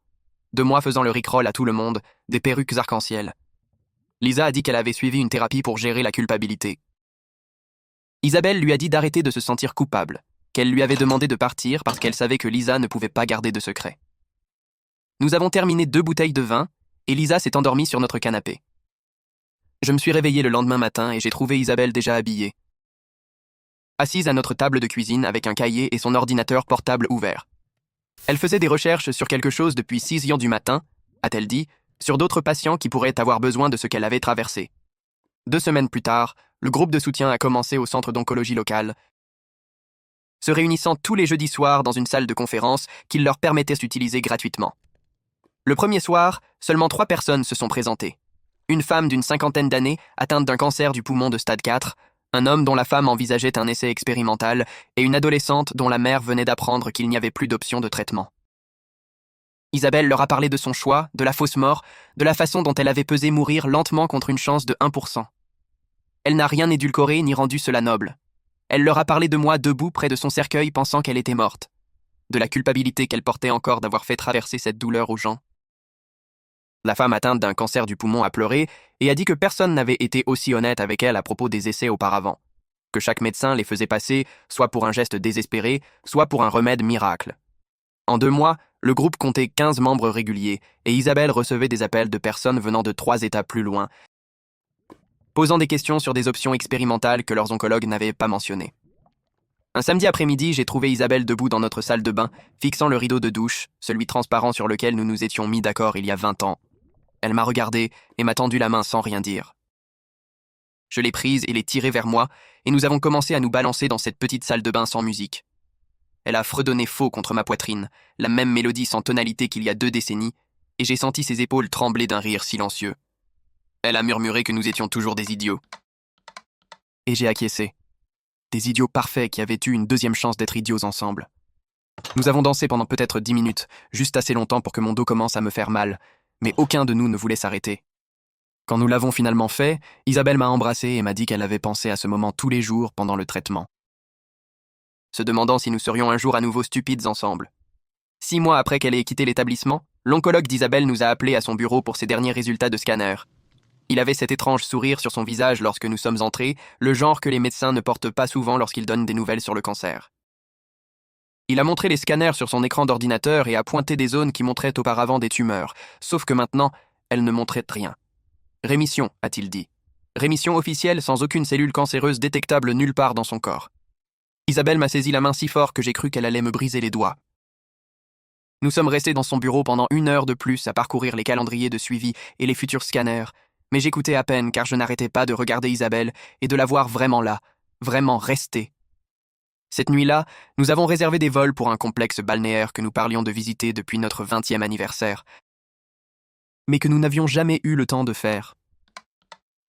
De moi faisant le rickroll à tout le monde, des perruques arc-en-ciel. Lisa a dit qu'elle avait suivi une thérapie pour gérer la culpabilité. Isabelle lui a dit d'arrêter de se sentir coupable, qu'elle lui avait demandé de partir parce qu'elle savait que Lisa ne pouvait pas garder de secret. Nous avons terminé 2 bouteilles de vin et Lisa s'est endormie sur notre canapé. Je me suis réveillé le lendemain matin et j'ai trouvé Isabelle déjà habillée. Assise à notre table de cuisine avec un cahier et son ordinateur portable ouvert. Elle faisait des recherches sur quelque chose depuis 6 heures du matin, a-t-elle dit, sur d'autres patients qui pourraient avoir besoin de ce qu'elle avait traversé. 2 semaines plus tard, le groupe de soutien a commencé au centre d'oncologie local, se réunissant tous les jeudis soirs dans une salle de conférence qu'il leur permettait d'utiliser gratuitement. Le premier soir, seulement 3 personnes se sont présentées. Une femme d'une 50aine d'années atteinte d'un cancer du poumon de stade 4, un homme dont la femme envisageait un essai expérimental et une adolescente dont la mère venait d'apprendre qu'il n'y avait plus d'option de traitement. Isabelle leur a parlé de son choix, de la fausse mort, de la façon dont elle avait pesé mourir lentement contre une chance de 1%. Elle n'a rien édulcoré ni rendu cela noble. Elle leur a parlé de moi debout près de son cercueil pensant qu'elle était morte, de la culpabilité qu'elle portait encore d'avoir fait traverser cette douleur aux gens. La femme atteinte d'un cancer du poumon a pleuré et a dit que personne n'avait été aussi honnête avec elle à propos des essais auparavant. que chaque médecin les faisait passer soit pour un geste désespéré, soit pour un remède miracle. En 2 mois, le groupe comptait 15 membres réguliers et Isabelle recevait des appels de personnes venant de 3 États plus loin, posant des questions sur des options expérimentales que leurs oncologues n'avaient pas mentionnées. Un samedi après-midi, j'ai trouvé Isabelle debout dans notre salle de bain, fixant le rideau de douche, celui transparent sur lequel nous nous étions mis d'accord il y a 20 ans. Elle m'a regardé et m'a tendu la main sans rien dire. Je l'ai prise et l'ai tirée vers moi, et nous avons commencé à nous balancer dans cette petite salle de bain sans musique. Elle a fredonné faux contre ma poitrine, la même mélodie sans tonalité qu'il y a 2 décennies, et j'ai senti ses épaules trembler d'un rire silencieux. Elle a murmuré que nous étions toujours des idiots. Et j'ai acquiescé. Des idiots parfaits qui avaient eu une 2e chance d'être idiots ensemble. Nous avons dansé pendant peut-être 10 minutes, juste assez longtemps pour que mon dos commence à me faire mal, mais aucun de nous ne voulait s'arrêter. Quand nous l'avons finalement fait, Isabelle m'a embrassé et m'a dit qu'elle avait pensé à ce moment tous les jours pendant le traitement, se demandant si nous serions un jour à nouveau stupides ensemble. 6 mois après qu'elle ait quitté l'établissement, l'oncologue d'Isabelle nous a appelés à son bureau pour ses derniers résultats de scanner. Il avait cet étrange sourire sur son visage lorsque nous sommes entrés, le genre que les médecins ne portent pas souvent lorsqu'ils donnent des nouvelles sur le cancer. Il a montré les scanners sur son écran d'ordinateur et a pointé des zones qui montraient auparavant des tumeurs, sauf que maintenant, elles ne montraient rien. Rémission, a-t-il dit. Rémission officielle sans aucune cellule cancéreuse détectable nulle part dans son corps. Isabelle m'a saisi la main si fort que j'ai cru qu'elle allait me briser les doigts. Nous sommes restés dans son bureau pendant 1 heure de plus à parcourir les calendriers de suivi et les futurs scanners, mais j'écoutais à peine car je n'arrêtais pas de regarder Isabelle et de la voir vraiment là, vraiment restée. Cette nuit-là, nous avons réservé des vols pour un complexe balnéaire que nous parlions de visiter depuis notre 20e anniversaire, mais que nous n'avions jamais eu le temps de faire.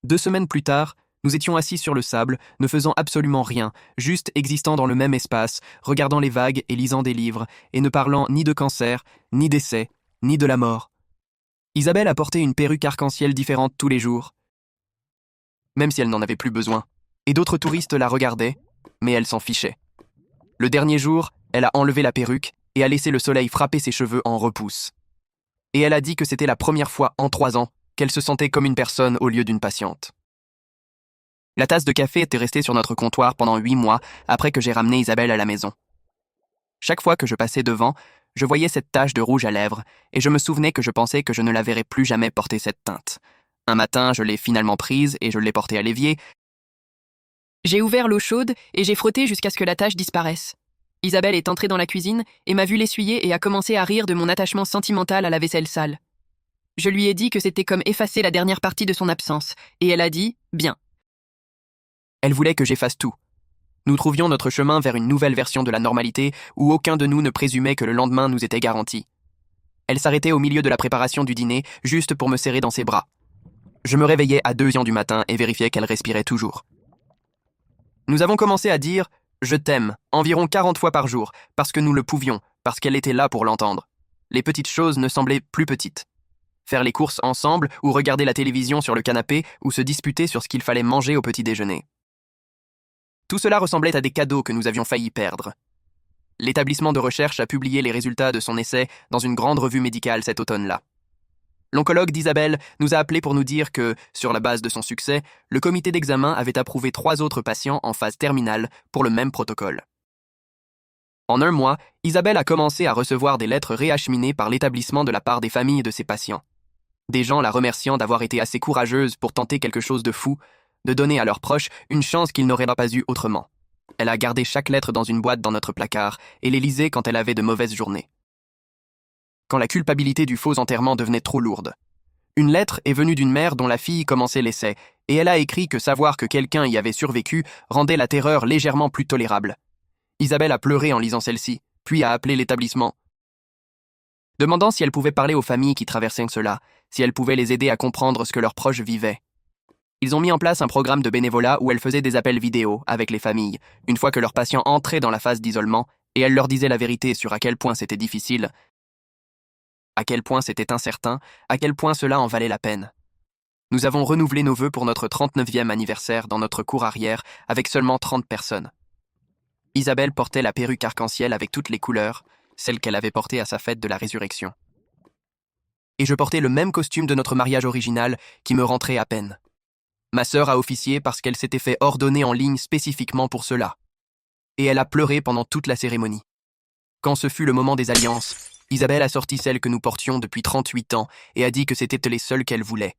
2 semaines plus tard, nous étions assis sur le sable, ne faisant absolument rien, juste existant dans le même espace, regardant les vagues et lisant des livres, et ne parlant ni de cancer, ni d'essai, ni de la mort. Isabelle a porté une perruque arc-en-ciel différente tous les jours, même si elle n'en avait plus besoin, et d'autres touristes la regardaient, mais elle s'en fichait. Le dernier jour, elle a enlevé la perruque et a laissé le soleil frapper ses cheveux en repousse. Et elle a dit que c'était la première fois en 3 ans qu'elle se sentait comme une personne au lieu d'une patiente. La tasse de café était restée sur notre comptoir pendant 8 mois après que j'ai ramené Isabelle à la maison. Chaque fois que je passais devant, je voyais cette tache de rouge à lèvres et je me souvenais que je pensais que je ne la verrais plus jamais porter cette teinte. Un matin, je l'ai finalement prise et je l'ai portée à l'évier. J'ai ouvert l'eau chaude et j'ai frotté jusqu'à ce que la tache disparaisse. Isabelle est entrée dans la cuisine et m'a vu l'essuyer et a commencé à rire de mon attachement sentimental à la vaisselle sale. Je lui ai dit que c'était comme effacer la dernière partie de son absence, et elle a dit « bien ». Elle voulait que j'efface tout. Nous trouvions notre chemin vers une nouvelle version de la normalité où aucun de nous ne présumait que le lendemain nous était garanti. Elle s'arrêtait au milieu de la préparation du dîner, juste pour me serrer dans ses bras. Je me réveillais à 2h du matin et vérifiais qu'elle respirait toujours. Nous avons commencé à dire « je t'aime » environ 40 fois par jour, parce que nous le pouvions, parce qu'elle était là pour l'entendre. Les petites choses ne semblaient plus petites. Faire les courses ensemble, ou regarder la télévision sur le canapé, ou se disputer sur ce qu'il fallait manger au petit déjeuner. Tout cela ressemblait à des cadeaux que nous avions failli perdre. L'établissement de recherche a publié les résultats de son essai dans une grande revue médicale cet automne-là. L'oncologue d'Isabelle nous a appelés pour nous dire que, sur la base de son succès, le comité d'examen avait approuvé 3 autres patients en phase terminale pour le même protocole. En 1 mois, Isabelle a commencé à recevoir des lettres réacheminées par l'établissement de la part des familles de ses patients. Des gens la remerciant d'avoir été assez courageuse pour tenter quelque chose de fou, de donner à leurs proches une chance qu'ils n'auraient pas eue autrement. Elle a gardé chaque lettre dans une boîte dans notre placard et les lisait quand elle avait de mauvaises journées. Quand la culpabilité du faux enterrement devenait trop lourde. Une lettre est venue d'une mère dont la fille commençait l'essai, et elle a écrit que savoir que quelqu'un y avait survécu rendait la terreur légèrement plus tolérable. Isabelle a pleuré en lisant celle-ci, puis a appelé l'établissement, demandant si elle pouvait parler aux familles qui traversaient cela, si elle pouvait les aider à comprendre ce que leurs proches vivaient. Ils ont mis en place un programme de bénévolat où elle faisait des appels vidéo avec les familles, une fois que leurs patients entraient dans la phase d'isolement, et elle leur disait la vérité sur à quel point c'était difficile, à quel point c'était incertain, à quel point cela en valait la peine. Nous avons renouvelé nos vœux pour notre 39e anniversaire dans notre cour arrière avec seulement 30 personnes. Isabelle portait la perruque arc-en-ciel avec toutes les couleurs, celle qu'elle avait portée à sa fête de la résurrection. Et je portais le même costume de notre mariage original qui me rentrait à peine. Ma sœur a officié parce qu'elle s'était fait ordonner en ligne spécifiquement pour cela. Et elle a pleuré pendant toute la cérémonie. Quand ce fut le moment des alliances, Isabelle a sorti celle que nous portions depuis 38 ans et a dit que c'était les seules qu'elle voulait.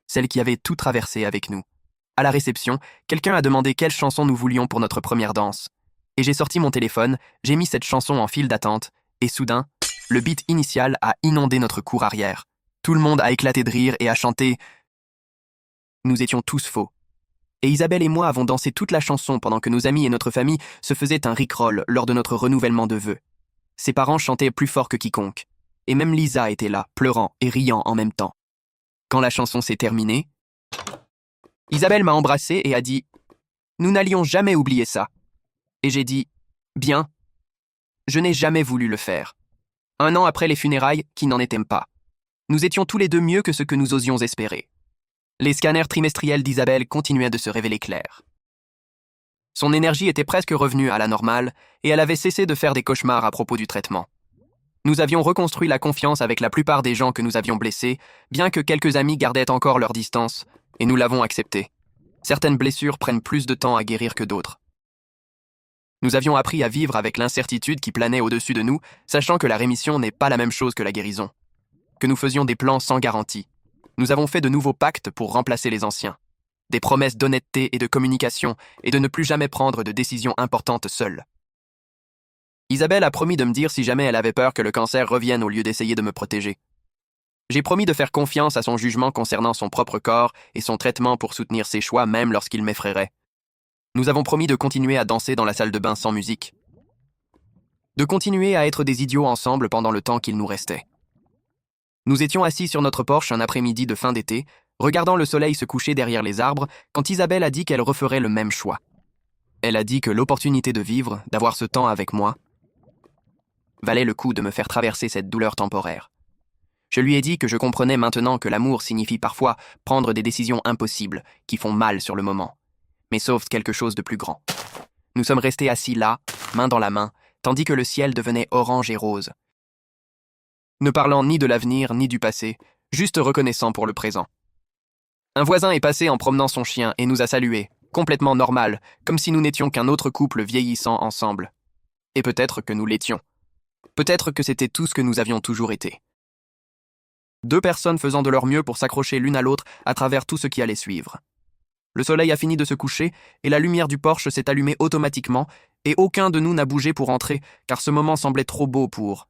Celle qui avait tout traversé avec nous. À la réception, quelqu'un a demandé quelle chanson nous voulions pour notre première danse. Et j'ai sorti mon téléphone, j'ai mis cette chanson en file d'attente, et soudain, le beat initial a inondé notre cour arrière. Tout le monde a éclaté de rire et a chanté. Nous étions tous faux. Et Isabelle et moi avons dansé toute la chanson pendant que nos amis et notre famille se faisaient un rickroll lors de notre renouvellement de vœux. Ses parents chantaient plus fort que quiconque. Et même Lisa était là, pleurant et riant en même temps. Quand la chanson s'est terminée, Isabelle m'a embrassé et a dit « Nous n'allions jamais oublier ça. » Et j'ai dit « Bien. » Je n'ai jamais voulu le faire. 1 an après les funérailles, qui n'en étaient pas. Nous étions tous les deux mieux que ce que nous osions espérer. Les scanners trimestriels d'Isabelle continuaient de se révéler clairs. Son énergie était presque revenue à la normale et elle avait cessé de faire des cauchemars à propos du traitement. Nous avions reconstruit la confiance avec la plupart des gens que nous avions blessés, bien que quelques amis gardaient encore leur distance, et nous l'avons accepté. Certaines blessures prennent plus de temps à guérir que d'autres. Nous avions appris à vivre avec l'incertitude qui planait au-dessus de nous, sachant que la rémission n'est pas la même chose que la guérison. Que nous faisions des plans sans garantie. Nous avons fait de nouveaux pactes pour remplacer les anciens. Des promesses d'honnêteté et de communication, et de ne plus jamais prendre de décisions importantes seule. Isabelle a promis de me dire si jamais elle avait peur que le cancer revienne au lieu d'essayer de me protéger. J'ai promis de faire confiance à son jugement concernant son propre corps et son traitement pour soutenir ses choix même lorsqu'il m'effraierait. Nous avons promis de continuer à danser dans la salle de bain sans musique. De continuer à être des idiots ensemble pendant le temps qu'il nous restait. Nous étions assis sur notre porche un après-midi de fin d'été, regardant le soleil se coucher derrière les arbres, quand Isabelle a dit qu'elle referait le même choix. Elle a dit que l'opportunité de vivre, d'avoir ce temps avec moi, valait le coup de me faire traverser cette douleur temporaire. Je lui ai dit que je comprenais maintenant que l'amour signifie parfois prendre des décisions impossibles, qui font mal sur le moment, mais sauvent quelque chose de plus grand. Nous sommes restés assis là, main dans la main, tandis que le ciel devenait orange et rose. Ne parlant ni de l'avenir ni du passé, juste reconnaissant pour le présent. Un voisin est passé en promenant son chien et nous a salués, complètement normal, comme si nous n'étions qu'un autre couple vieillissant ensemble. Et peut-être que nous l'étions. Peut-être que c'était tout ce que nous avions toujours été. 2 personnes faisant de leur mieux pour s'accrocher l'une à l'autre à travers tout ce qui allait suivre. Le soleil a fini de se coucher et la lumière du porche s'est allumée automatiquement et aucun de nous n'a bougé pour entrer car ce moment semblait trop beau pour...